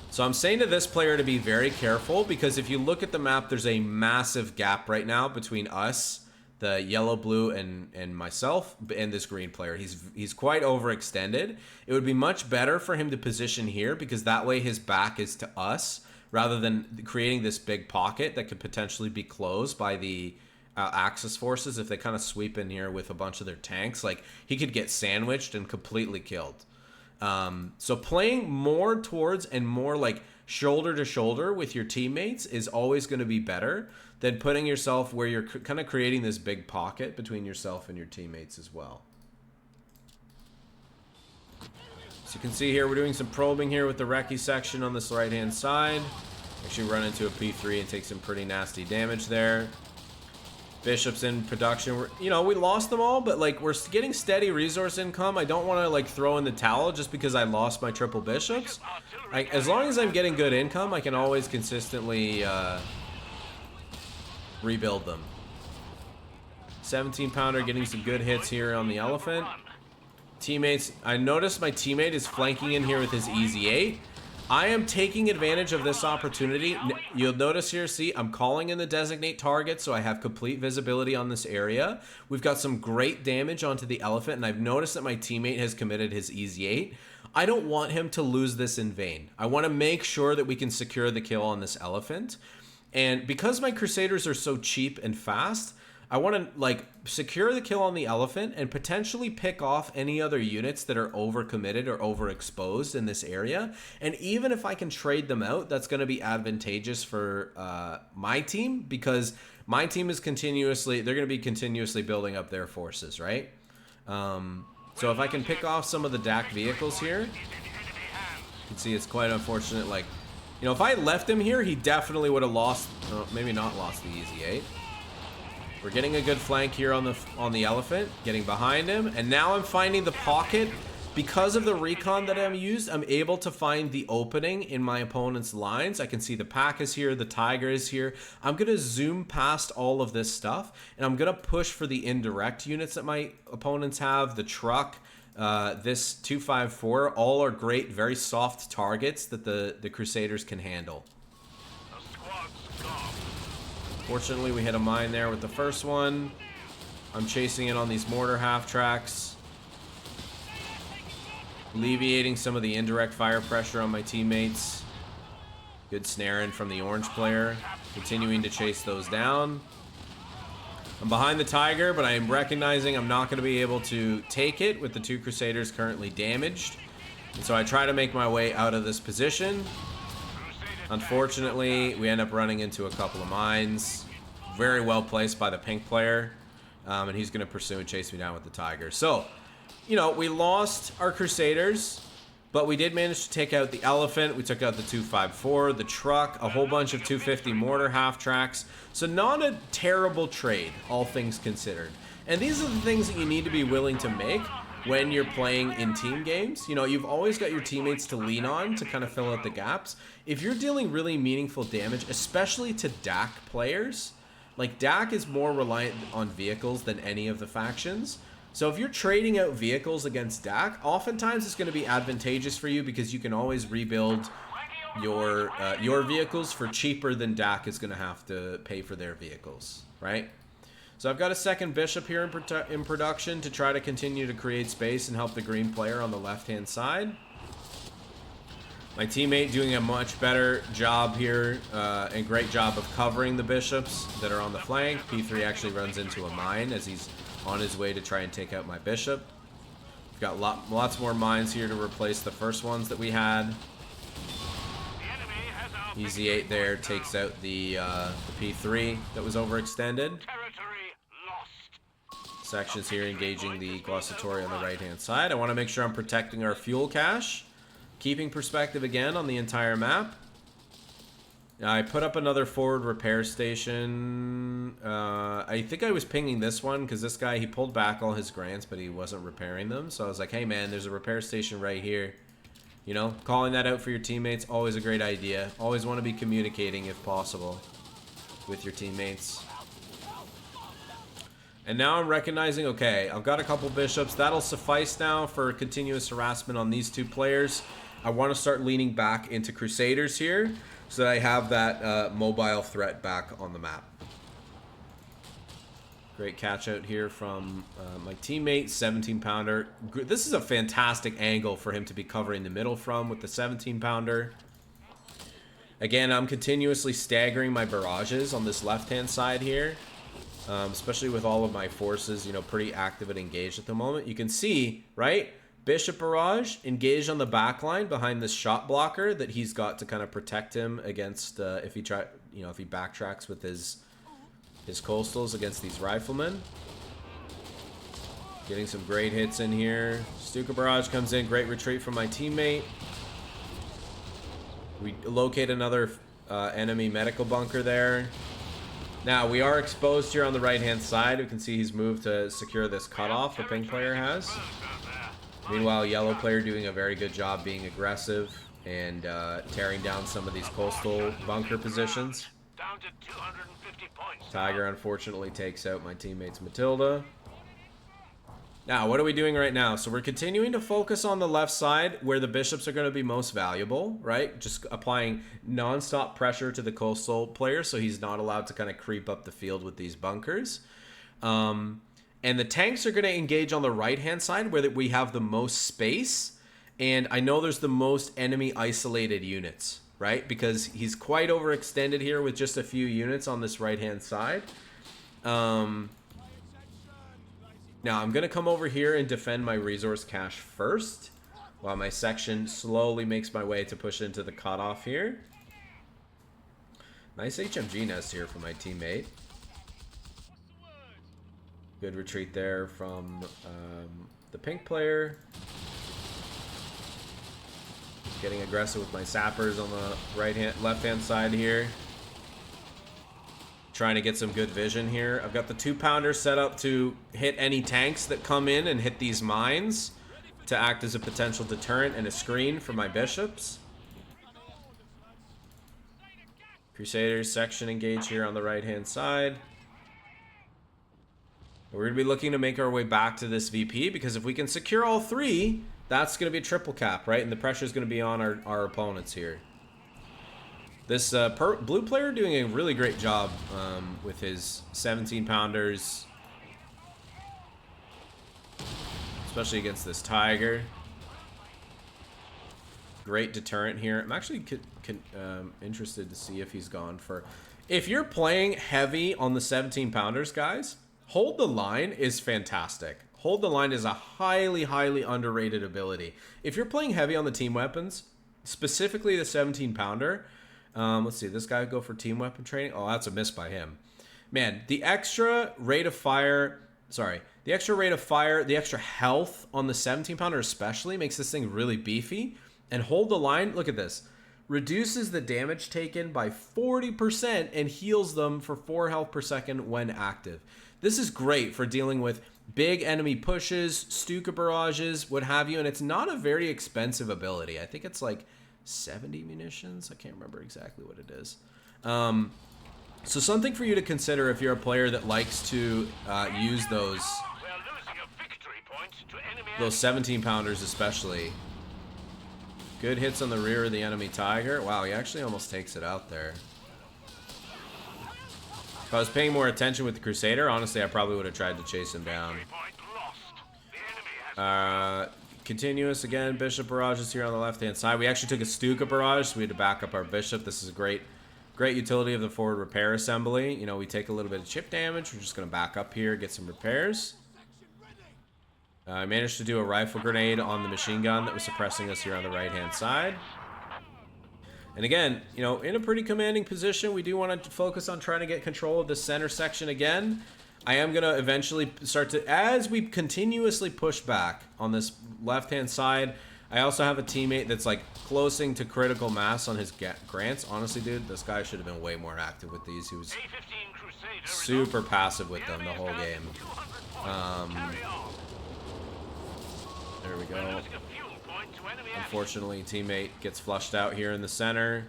So I'm saying to this player to be very careful because if you look at the map, there's a massive gap right now between us, the yellow, blue, and myself, and this green player. He's quite overextended. It would be much better for him to position here because that way his back is to us rather than creating this big pocket that could potentially be closed by the Axis forces if they kind of sweep in here with a bunch of their tanks. Like, he could get sandwiched and completely killed. So playing more towards and more like shoulder to shoulder with your teammates is always going to be better than putting yourself where you're kind of creating this big pocket between yourself and your teammates as well. So you can see here, we're doing some probing here with the recce section on this right hand side. Actually run into a P3 and take some pretty nasty damage there. Bishops in production. We lost them all, but like we're getting steady resource income. I don't want to like throw in the towel just because I lost my triple bishops. As long as I'm getting good income, I can always consistently rebuild them. 17-pounder getting some good hits here on the elephant. Teammates, I noticed my teammate is flanking in here with his Easy 8. I am taking advantage of this opportunity. You'll notice here, see, I'm calling in the designate target, so I have complete visibility on this area. We've got some great damage onto the elephant, and I've noticed that my teammate has committed his Easy 8. I don't want him to lose this in vain. I want to make sure that we can secure the kill on this elephant. And because my crusaders are so cheap and fast, I want to like secure the kill on the elephant and potentially pick off any other units that are overcommitted or overexposed in this area. And even if I can trade them out, that's going to be advantageous for my team because my team is they're going to be continuously building up their forces, right? So if I can pick off some of the DAC vehicles here, you can see it's quite unfortunate. Like, if I left him here, he definitely would have lost, maybe not lost the Easy 8. We're getting a good flank here on the elephant, getting behind him, and now I'm finding the pocket. Because of the recon that I'm used, I'm able to find the opening in my opponent's lines. I can see the pack is here, the tiger is here. I'm going to zoom past all of this stuff, and I'm going to push for the indirect units that my opponents have, the truck, this 254, all are great, very soft targets that the Crusaders can handle. Fortunately, we hit a mine there with the first one. I'm chasing it on these mortar half tracks. Alleviating some of the indirect fire pressure on my teammates. Good snaring from the orange player. Continuing to chase those down. I'm behind the tiger, but I am recognizing I'm not going to be able to take it with the two Crusaders currently damaged. And so I try to make my way out of this position. Unfortunately, we end up running into a couple of mines. Very well placed by the pink player. And he's going to pursue and chase me down with the tiger. So, we lost our Crusaders, but we did manage to take out the elephant. We took out the 254, the truck, a whole bunch of 250 mortar half tracks. So not a terrible trade, all things considered. And these are the things that you need to be willing to make when you're playing in team games. You've always got your teammates to lean on to kind of fill out the gaps. If you're dealing really meaningful damage, especially to DAC players, like DAC is more reliant on vehicles than any of the factions. So if you're trading out vehicles against DAC, oftentimes it's going to be advantageous for you because you can always rebuild your vehicles for cheaper than Dak is going to have to pay for their vehicles, right? So I've got a second bishop here in production to try to continue to create space and help the green player on the left-hand side. My teammate doing a much better job here, and great job of covering the bishops that are on the flank. P3 actually runs into a mine as he's on his way to try and take out my bishop. We've got lots more mines here to replace the first ones that we had. Easy 8 there takes out the P3 that was overextended. Sections here engaging the Glossatori on the right-hand side. I want to make sure I'm protecting our fuel cache. Keeping perspective again on the entire map. I put up another forward repair station. I think I was pinging this one because this guy, he pulled back all his grants, but he wasn't repairing them. So I was like, hey man, there's a repair station right here. You know, calling that out for your teammates, always a great idea. Always want to be communicating if possible with your teammates. And now I'm recognizing, okay, I've got a couple bishops. That'll suffice now for continuous harassment on these two players. I want to start leaning back into Crusaders here so that I have that mobile threat back on the map. Great catch out here from my teammate, 17-pounder. This is a fantastic angle for him to be covering the middle from with the 17-pounder. Again, I'm continuously staggering my barrages on this left-hand side here. Especially with all of my forces, you know, pretty active and engaged at the moment. You can see, right? Bishop barrage engaged on the back line behind this shot blocker that he's got to kind of protect him against if he backtracks with his coastals against these riflemen. Getting some great hits in here. Stuka barrage comes in, great retreat from my teammate. We locate another enemy medical bunker there. Now, we are exposed here on the right-hand side. We can see he's moved to secure this cutoff the pink player has. Meanwhile, yellow player doing a very good job being aggressive and tearing down some of these coastal bunker positions. Tiger, unfortunately, takes out my teammate's Matilda. Now, what are we doing right now? So we're continuing to focus on the left side where the bishops are going to be most valuable, right? Just applying non-stop pressure to the coastal player so he's not allowed to kind of creep up the field with these bunkers. And the tanks are going to engage on the right-hand side where we have the most space. And I know there's the most enemy isolated units, right? Because he's quite overextended here with just a few units on this right-hand side. Now, I'm going to come over here and defend my resource cache first, while my section slowly makes my way to push into the cutoff here. Nice HMG nest here for my teammate. Good retreat there from the pink player. Getting aggressive with my sappers on the left-hand side here. Trying to get some good vision here. I've got the 2-pounder set up to hit any tanks that come in and hit these mines to act as a potential deterrent and a screen for my bishops. Crusaders section engage here on the right-hand side. We're going to be looking to make our way back to this VP because if we can secure all three, that's going to be a triple cap, right? And the pressure is going to be on our opponents here. This blue player doing a really great job with his 17-pounders, especially against this Tiger. Great deterrent here. I'm actually interested to see if he's gone for... If you're playing heavy on the 17-pounders, guys, hold the line is fantastic. Hold the line is a highly, highly underrated ability. If you're playing heavy on the team weapons, specifically the 17-pounder... let's see, this guy would go for team weapon training. Oh, that's a miss by him. Man, the extra rate of fire, the extra health on the 17-pounder especially makes this thing really beefy. And hold the line, look at this. Reduces the damage taken by 40% and heals them for 4 health per second when active. This is great for dealing with big enemy pushes, Stuka barrages, what have you. And it's not a very expensive ability. I think it's like 70 munitions. I can't remember exactly what it is. So something for you to consider if you're a player that likes to use those 17-pounders especially. Good hits on the rear of the enemy Tiger. Wow, he actually almost takes it out there. If I was paying more attention with the Crusader, honestly, I probably would have tried to chase him down. Continuous again. Bishop barrage is here on the left-hand side. We actually took a Stuka barrage, so we had to back up our Bishop. This is a great utility of the forward repair assembly. You know, we take a little bit of chip damage. We're just going to back up here, get some repairs. I managed to do a rifle grenade on the machine gun that was suppressing us here on the right-hand side. And again, you know, in a pretty commanding position, we do want to focus on trying to get control of the center section again. I am going to eventually start to, as we continuously push back on this left-hand side, I also have a teammate that's like closing to critical mass on his grants. Honestly, dude, this guy should have been way more active with these. He was super passive with them the whole game. There we go. Unfortunately, teammate gets flushed out here in the center.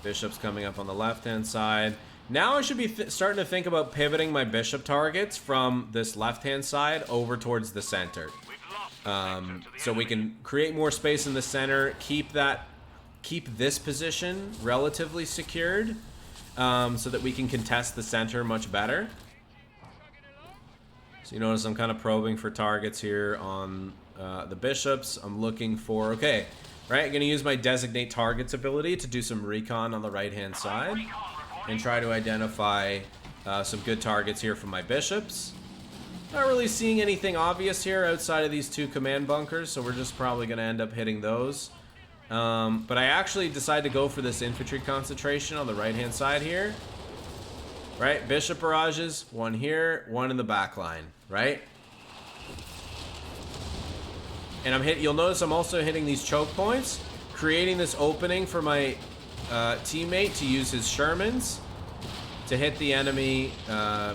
Bishop's coming up on the left-hand side. Now I should be starting to think about pivoting my Bishop targets from this left-hand side over towards the center. So we can create more space in the center, keep this position relatively secured, so that we can contest the center much better. So you notice I'm kind of probing for targets here on the Bishops. I'm looking for, okay, right, I'm going to use my designate targets ability to do some recon on the right-hand side and try to identify some good targets here for my Bishops. Not really seeing anything obvious here outside of these two command bunkers, so we're just probably going to end up hitting those. But I actually decided to go for this infantry concentration on the right-hand side here. Right, Bishop barrages, one here, one in the back line, right? And you'll notice I'm also hitting these choke points, creating this opening for my teammate to use his Shermans to hit the enemy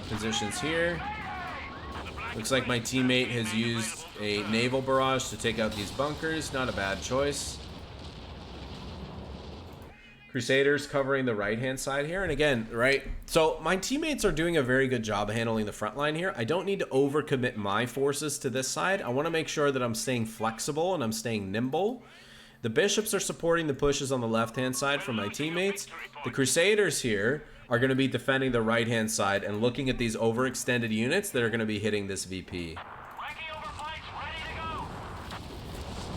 positions here. Looks like my teammate has used a naval barrage to take out these bunkers. Not a bad choice. Crusaders covering the right-hand side here. And again, right, so my teammates are doing a very good job handling the front line here. I don't need to overcommit my forces to this side. I want to make sure that I'm staying flexible and I'm staying nimble. The Bishops are supporting the pushes on the left-hand side from my teammates. The Crusaders here are going to be defending the right-hand side and looking at these overextended units that are going to be hitting this VP.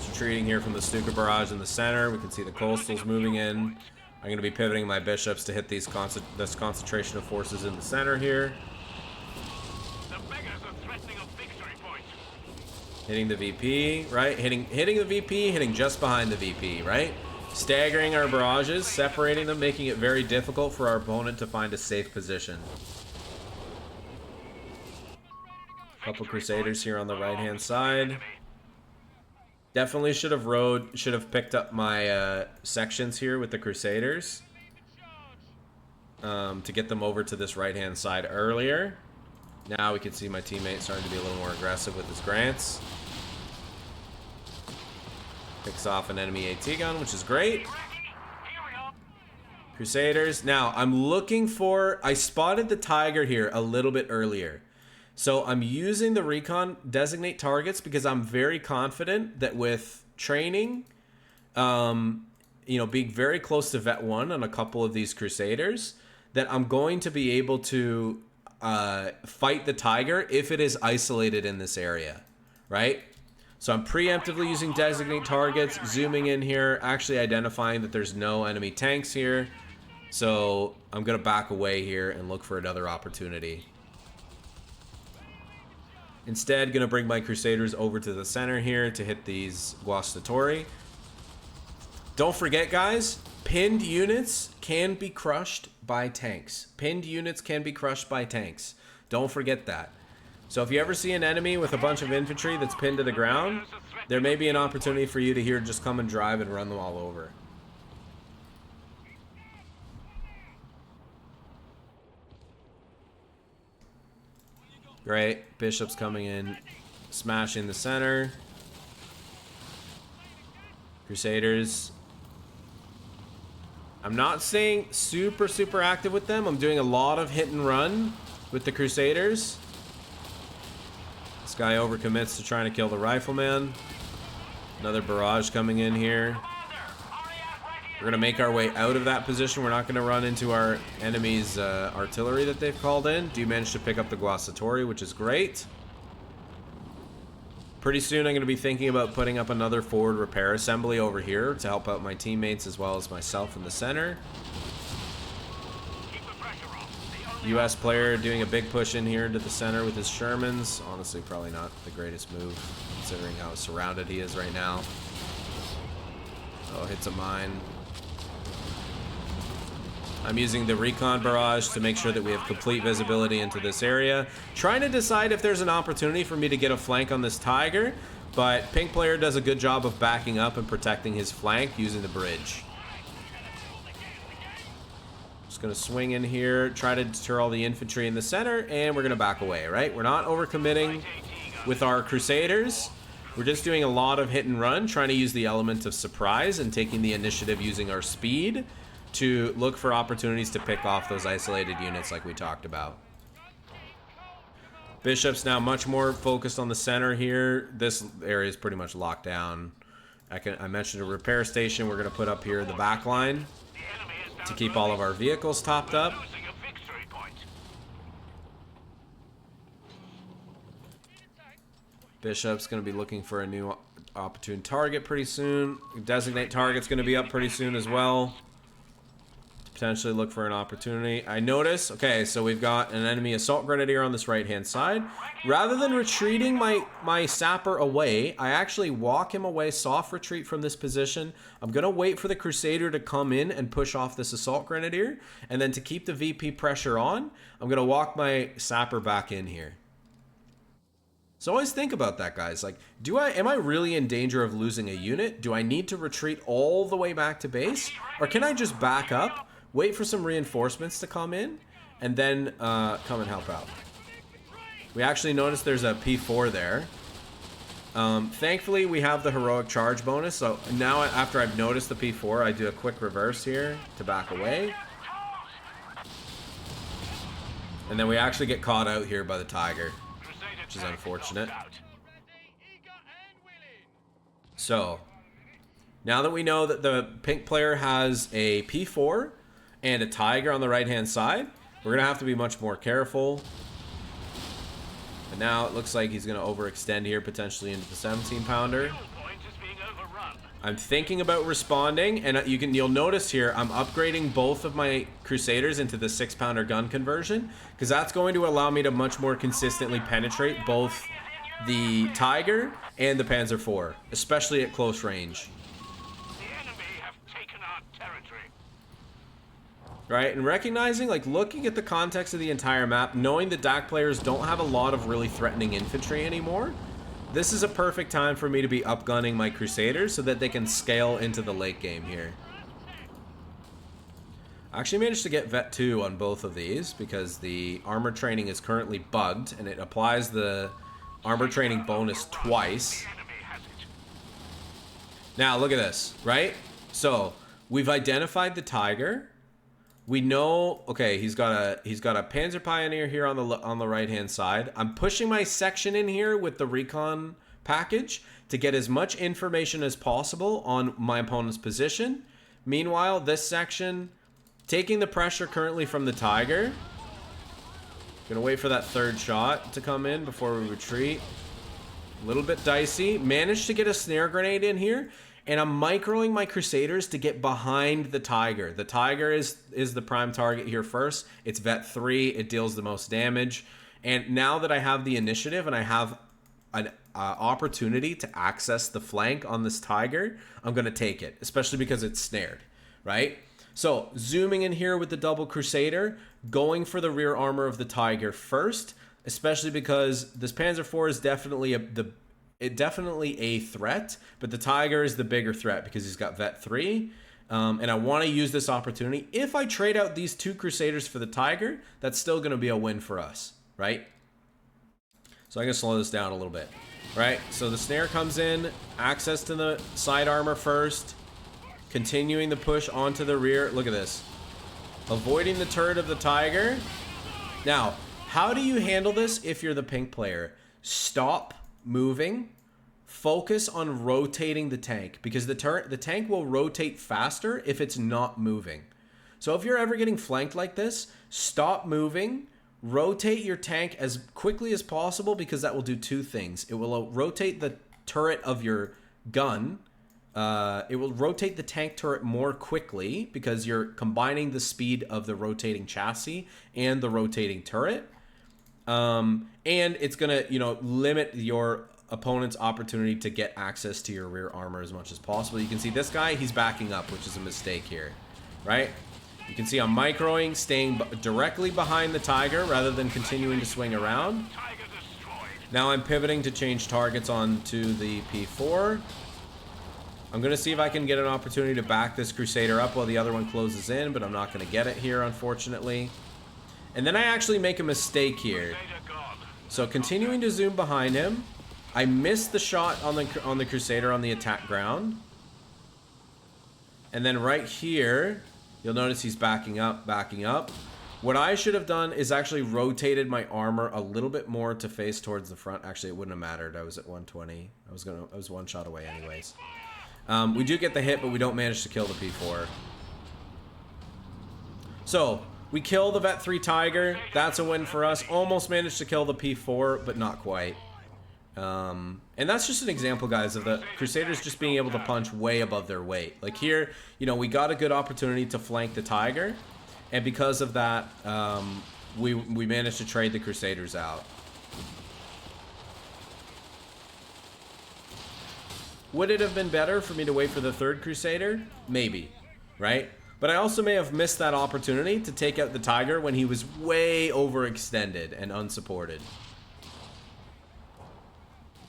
Retreating here from the Stuka barrage in the center. We can see the coastals moving in. I'm going to be pivoting my Bishops to hit this concentration of forces in the center here. The beggars are threatening a victory point. Hitting the VP, right? Hitting the VP, hitting just behind the VP, right? Staggering our barrages, separating them, making it very difficult for our opponent to find a safe position. Couple Crusaders here on the right-hand side. Definitely should have picked up my sections here with the Crusaders to get them over to this right-hand side earlier. Now we can see my teammate starting to be a little more aggressive with his grants. Picks off an enemy AT gun, which is great. Crusaders. Now I'm looking for, I spotted the Tiger here a little bit earlier. So I'm using the recon designate targets because I'm very confident that with training, you know, being very close to Vet 1 on a couple of these Crusaders, that I'm going to be able to fight the Tiger if it is isolated in this area, right? So I'm preemptively using designate targets, zooming in here, actually identifying that there's no enemy tanks here. So I'm going to back away here and look for another opportunity. Instead, going to bring my Crusaders over to the center here to hit these Guastatori. Don't forget, guys, pinned units can be crushed by tanks. Pinned units can be crushed by tanks. Don't forget that. So if you ever see an enemy with a bunch of infantry that's pinned to the ground, there may be an opportunity for you to here just come and drive and run them all over. Great. Bishops coming in, smashing the center. Crusaders. I'm not staying super active with them. I'm doing a lot of hit and run with the Crusaders. This guy overcommits to trying to kill the rifleman. Another barrage coming in here. We're going to make our way out of that position. We're not going to run into our enemy's artillery that they've called in. Do manage to pick up the Guasatori, which is great. Pretty soon I'm going to be thinking about putting up another forward repair assembly over here to help out my teammates as well as myself in the center. US player doing a big push in here into the center with his Shermans. Honestly, probably not the greatest move considering how surrounded he is right now. Oh, hits a mine. I'm using the recon barrage to make sure that we have complete visibility into this area. Trying to decide if there's an opportunity for me to get a flank on this Tiger, but pink player does a good job of backing up and protecting his flank using the bridge. Just gonna swing in here, try to deter all the infantry in the center, and we're gonna back away, right? We're not overcommitting with our Crusaders. We're just doing a lot of hit and run, trying to use the element of surprise and taking the initiative using our speed to look for opportunities to pick off those isolated units like we talked about. Bishop's now much more focused on the center here. This area is pretty much locked down. I mentioned a repair station we're going to put up here in the back line to keep all of our vehicles topped up. Bishop's going to be looking for a new opportune target pretty soon. Designate target's going to be up pretty soon as well. Potentially look for an opportunity. I notice, okay, so we've got an enemy assault grenadier on this right-hand side. Rather than retreating my sapper away, I actually walk him away, soft retreat from this position. I'm going to wait for the Crusader to come in and push off this assault grenadier. And then to keep the VP pressure on, I'm going to walk my sapper back in here. So always think about that, guys. Like, am I really in danger of losing a unit? Do I need to retreat all the way back to base? Or can I just back up, wait for some reinforcements to come in, and then come and help out? We actually noticed there's a P4 there. Thankfully, we have the heroic charge bonus. So now after I've noticed the P4, I do a quick reverse here to back away. And then we actually get caught out here by the Tiger, which is unfortunate. So, now that we know that the pink player has a P4 and a Tiger on the right-hand side, we're going to have to be much more careful. And now it looks like he's going to overextend here, potentially into the 17-pounder. I'm thinking about responding, and you'll notice here I'm upgrading both of my Crusaders into the 6-pounder gun conversion, because that's going to allow me to much more consistently penetrate both the Tiger and the Panzer IV, especially at close range. The enemy have taken our territory. Right, and recognizing, like, looking at the context of the entire map, knowing that DAC players don't have a lot of really threatening infantry anymore, this is a perfect time for me to be upgunning my Crusaders so that they can scale into the late game here. I actually managed to get Vet 2 on both of these because the armor training is currently bugged and it applies the armor training bonus twice. Now look at this, right? So we've identified the Tiger. We know, okay, he's got a Panzer Pioneer here on the right-hand side. I'm pushing my section in here with the recon package to get as much information as possible on my opponent's position. Meanwhile, this section, taking the pressure currently from the Tiger. Gonna wait for that third shot to come in before we retreat. A little bit dicey. Managed to get a snare grenade in here. And I'm microing my Crusaders to get behind the Tiger. The Tiger is the prime target here first. It's Vet 3. It deals the most damage. And now that I have the initiative and I have an opportunity to access the flank on this Tiger, I'm going to take it, especially because it's snared, right? So zooming in here with the double Crusader, going for the rear armor of the Tiger first, especially because this Panzer IV is definitely definitely a threat, but the Tiger is the bigger threat because he's got Vet 3. And I want to use this opportunity. If I trade out these two Crusaders for the Tiger, that's still going to be a win for us, right? So I'm going to slow this down a little bit, right? So the snare comes in, access to the side armor first, continuing the push onto the rear. Look at this. Avoiding the turret of the Tiger. Now, how do you handle this if you're the pink player? stop moving, focus on rotating the tank, because the tank will rotate faster if it's not moving. So if you're ever getting flanked like this, stop moving, rotate your tank as quickly as possible, because that will do two things. It will rotate the turret of your gun. It will rotate the tank turret more quickly because you're combining the speed of the rotating chassis and the rotating turret. And it's going to, limit your opponent's opportunity to get access to your rear armor as much as possible. You can see this guy, he's backing up, which is a mistake here, right? You can see I'm microing, staying directly behind the Tiger rather than continuing to swing around. Now I'm pivoting to change targets onto the P4. I'm going to see if I can get an opportunity to back this Crusader up while the other one closes in, but I'm not going to get it here, unfortunately. And then I actually make a mistake here. So continuing to zoom behind him, I missed the shot on the Crusader on the attack ground. And then right here, you'll notice he's backing up, backing up. What I should have done is actually rotated my armor a little bit more to face towards the front. Actually, it wouldn't have mattered. I was at 120. I was one shot away anyways. We do get the hit, but we don't manage to kill the P4. So, we kill the Vet 3 Tiger. That's a win for us. Almost managed to kill the P4, but not quite. And that's just an example, guys, of the Crusaders just being able to punch way above their weight. Like here, we got a good opportunity to flank the Tiger. And because of that, we managed to trade the Crusaders out. Would it have been better for me to wait for the third Crusader? Maybe, right? But I also may have missed that opportunity to take out the Tiger when he was way overextended and unsupported.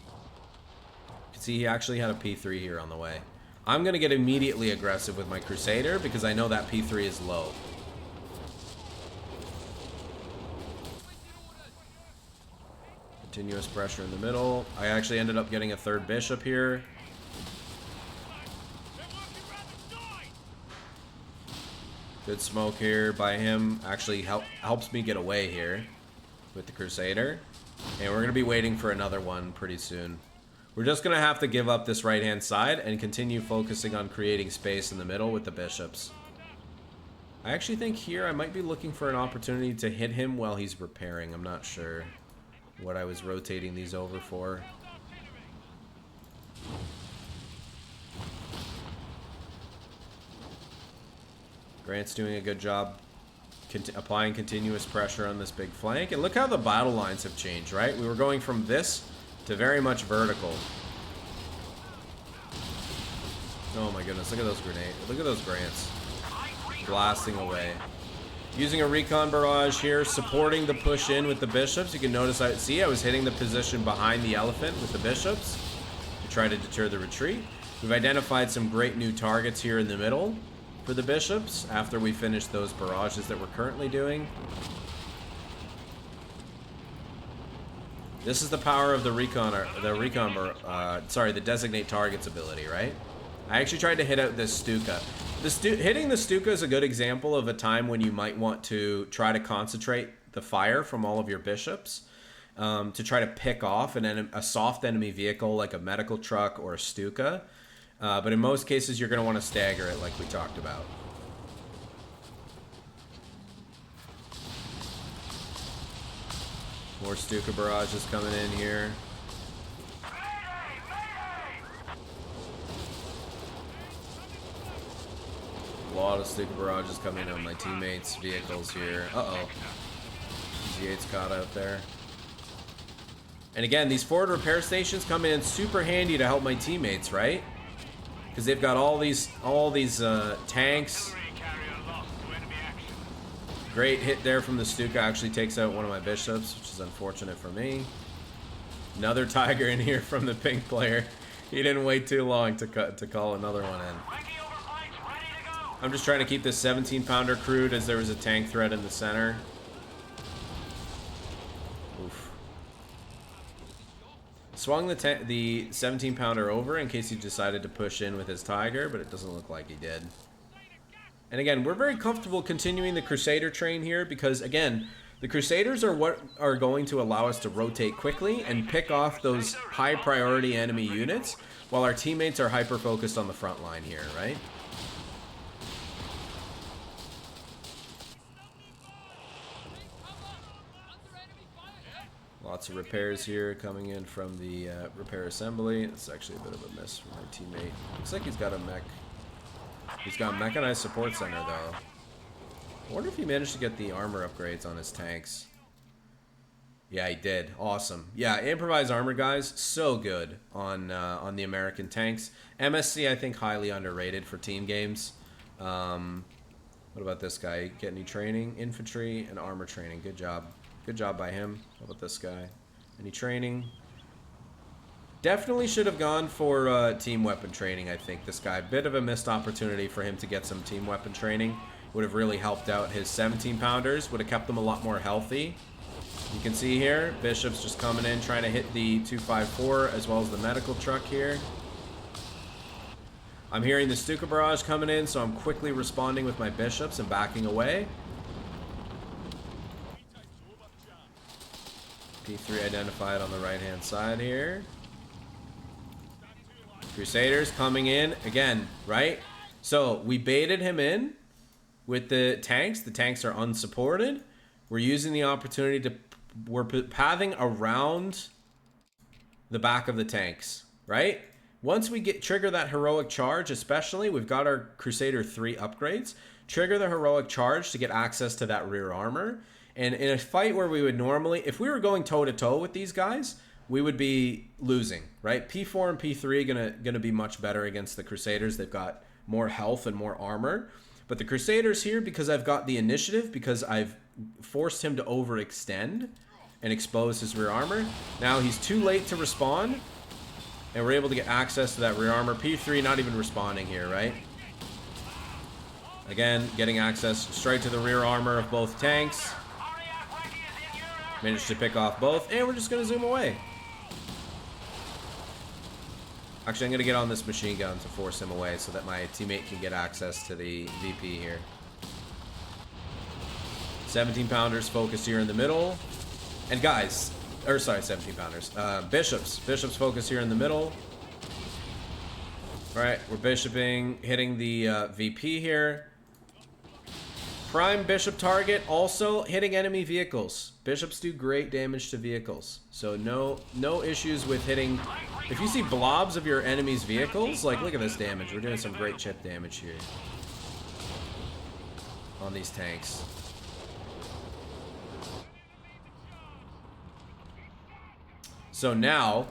You can see he actually had a P3 here on the way. I'm going to get immediately aggressive with my Crusader because I know that P3 is low. Continuous pressure in the middle. I actually ended up getting a third Bishop here. Good smoke here by him. Actually helps me get away here with the Crusader. And we're going to be waiting for another one pretty soon. We're just going to have to give up this right-hand side and continue focusing on creating space in the middle with the Bishops. I actually think here I might be looking for an opportunity to hit him while he's repairing. I'm not sure what I was rotating these over for. Grant's doing a good job applying continuous pressure on this big flank. And look how the battle lines have changed, right? We were going from this to very much vertical. Oh my goodness, look at those grenades. Look at those Grants. Blasting away. Using a recon barrage here, supporting the push in with the Bishops. You can notice, I was hitting the position behind the Elephant with the Bishops to try to deter the retreat. We've identified some great new targets here in the middle for the Bishops after we finish those barrages that we're currently doing. This is the power of the the designate targets ability, right? I actually tried to hit out this Stuka. Hitting the Stuka is a good example of a time when you might want to try to concentrate the fire from all of your Bishops to try to pick off a soft enemy vehicle like a medical truck or a Stuka. But in most cases, you're going to want to stagger it like we talked about. More Stuka barrages coming in here. A lot of Stuka barrages coming in on my teammates' vehicles here. Uh-oh. Z8's caught out there. And again, these forward repair stations come in super handy to help my teammates, right? Because they've got all these tanks. Great hit there from the Stuka. Actually takes out one of my Bishops, which is unfortunate for me. Another Tiger in here from the pink player. He didn't wait too long to call another one in. I'm just trying to keep this 17-pounder crude as there was a tank threat in the center. Oof. Swung the 17-pounder over in case he decided to push in with his Tiger, but it doesn't look like he did. And again, we're very comfortable continuing the Crusader train here because, again, The Crusaders are what are going to allow us to rotate quickly and pick off those high priority enemy units while our teammates are hyper focused on the front line here, right? Lots of repairs here coming in from the repair assembly. It's actually a bit of a miss from my teammate. Looks like he's got a mech. He's got a mechanized support center though. I wonder if he managed to get the armor upgrades on his tanks. Yeah, he did. Awesome. Yeah, improvised armor guys, so good on the American tanks. MSC, I think, highly underrated for team games. What about this guy? Get any training? Infantry and armor training. Good job. Good job by him. How about this guy? Any training? Definitely should have gone for team weapon training, I think. This guy. Bit of a missed opportunity for him to get some team weapon training. Would have really helped out his 17-pounders. Would have kept them a lot more healthy. You can see here, Bishop's just coming in, trying to hit the 254, as well as the medical truck here. I'm hearing the Stuka barrage coming in, so I'm quickly responding with my Bishops and backing away. P3 identified on the right-hand side here. Crusaders coming in again, right? So we baited him in with the tanks. The tanks are unsupported. We're using the opportunity to... We're pathing around the back of the tanks, right? Once we trigger that heroic charge, especially, we've got our Crusader 3 upgrades. Trigger the heroic charge to get access to that rear armor. And in a fight where we would normally... If we were going toe-to-toe with these guys, we would be losing, right? P4 and P3 gonna be much better against the Crusaders. They've got more health and more armor. But the Crusaders here, because I've got the initiative, because I've forced him to overextend and expose his rear armor. Now he's too late to respond, and we're able to get access to that rear armor. P3 not even responding here, right? Again, getting access straight to the rear armor of both tanks. Managed to pick off both, and we're just going to zoom away. Actually, I'm going to get on this machine gun to force him away so that my teammate can get access to the VP here. 17-pounders focused here in the middle. And guys, or sorry, 17-pounders. Bishops focused here in the middle. All right, we're bishoping, hitting the VP here. Prime bishop target, also hitting enemy vehicles. Bishops do great damage to vehicles. So no issues with hitting. If you see blobs of your enemy's vehicles, like look at this damage. We're doing some great chip damage here on these tanks. So now,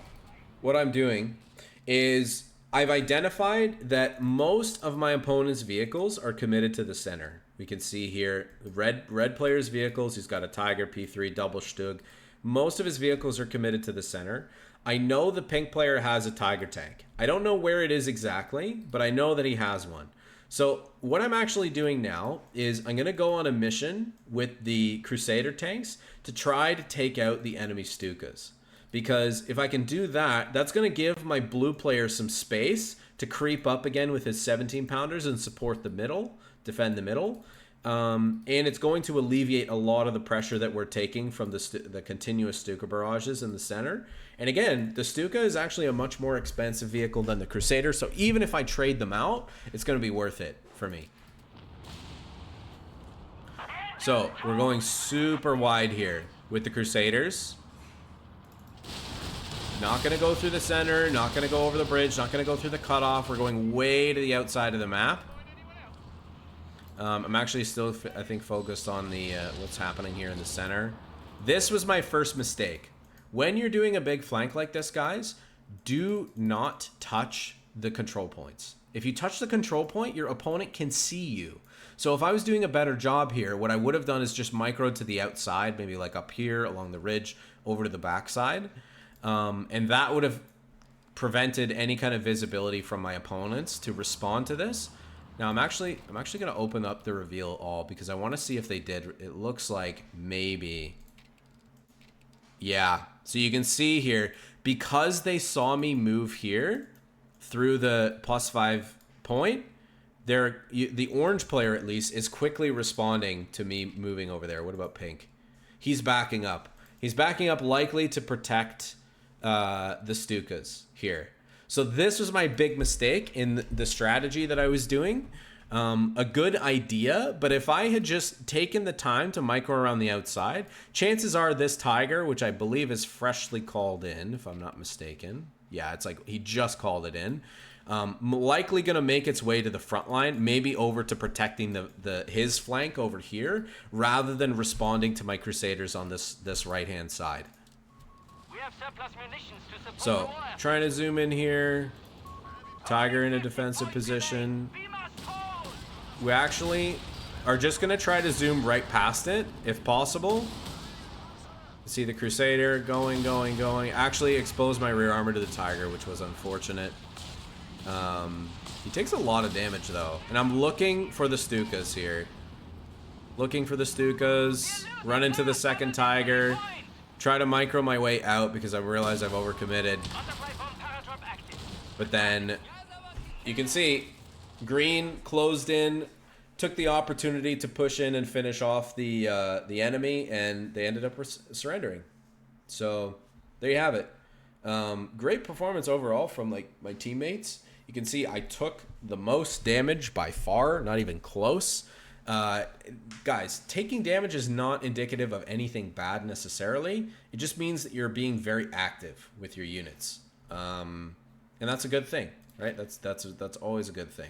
what I'm doing is I've identified that most of my opponent's vehicles are committed to the center. We can see here, red player's vehicles, he's got a Tiger, P3, double Stug. Most of his vehicles are committed to the center. I know the pink player has a Tiger tank. I don't know where it is exactly, but I know that he has one. So what I'm actually doing now is I'm going to go on a mission with the Crusader tanks to try to take out the enemy Stukas. Because if I can do that, that's going to give my blue player some space to creep up again with his 17-pounders and support the middle, defend the middle. And it's going to alleviate a lot of the pressure that we're taking from the continuous Stuka barrages in the center. And again, the Stuka is actually a much more expensive vehicle than the Crusader. So even if I trade them out, it's going to be worth it for me. So we're going super wide here with the Crusaders. Not going to go through the center, not going to go over the bridge, not going to go through the cutoff. We're going way to the outside of the map. I'm actually still, I think, focused on the what's happening here in the center. This was my first mistake. When you're doing a big flank like this, guys, do not touch the control points. If you touch the control point, your opponent can see you. So if I was doing a better job here, what I would have done is just microed to the outside, maybe like up here along the ridge, over to the backside. And that would have prevented any kind of visibility from my opponents to respond to this. Now I'm actually going to open up the reveal all because I want to see if they did. It looks like maybe. Yeah. So you can see here, because they saw me move here through the +5 point, the orange player at least is quickly responding to me moving over there. What about pink? he's backing up. He's backing up likely to protect the Stukas here. So this was my big mistake in the strategy that I was doing. A good idea, but if I had just taken the time to micro around the outside, chances are this Tiger, which I believe is freshly called in, if I'm not mistaken. Yeah, it's like he just called it in. Likely going to make its way to the front line, maybe over to protecting his flank over here, rather than responding to my Crusaders on this right-hand side. We have surplus munitions to support So, the war effort. trying to zoom in here. Tiger in a defensive position. We must hold. We actually are just going to try to zoom right past it, if possible. See the Crusader going. Actually expose my rear armor to the Tiger, which was unfortunate. He takes a lot of damage, though. And I'm looking for the Stukas here. Looking for the Stukas. Run into the second Tiger. Try to micro my way out because I realize I've overcommitted. Butterfly bomb paratrap active. But then you can see green closed in, took the opportunity to push in and finish off the enemy, and they ended up surrendering. So there you have it. Great performance overall from like my teammates. You can see I took the most damage by far, not even close. Guys, taking damage is not indicative of anything bad necessarily. It just means that you're being very active with your units, and that's a good thing, right? That's always a good thing.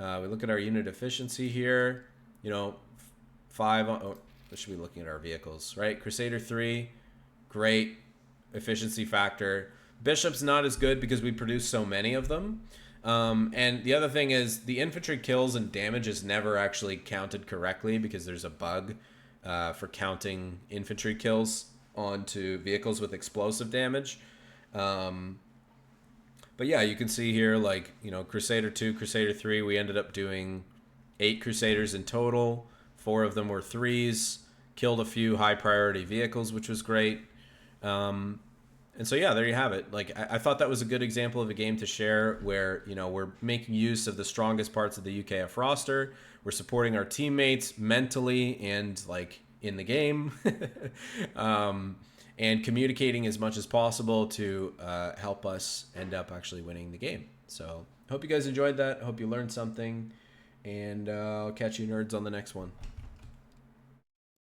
We look at our unit efficiency here. You know, 5. Oh, we should be looking at our vehicles, right? Crusader 3, great efficiency factor. Bishop's not as good because we produce so many of them. And the other thing is the infantry kills and damage is never actually counted correctly because there's a bug for counting infantry kills onto vehicles with explosive damage. But yeah, you can see here, like, you know, Crusader 2, Crusader 3, we ended up doing 8 Crusaders in total. 4 of them were 3s. Killed a few high priority vehicles, which was great. And so, yeah, there you have it. Like, I thought that was a good example of a game to share where, you know, we're making use of the strongest parts of the UKF roster. We're supporting our teammates mentally and, like, in the game. And communicating as much as possible to help us end up actually winning the game. So, hope you guys enjoyed that. Hope you learned something. And I'll catch you nerds on the next one.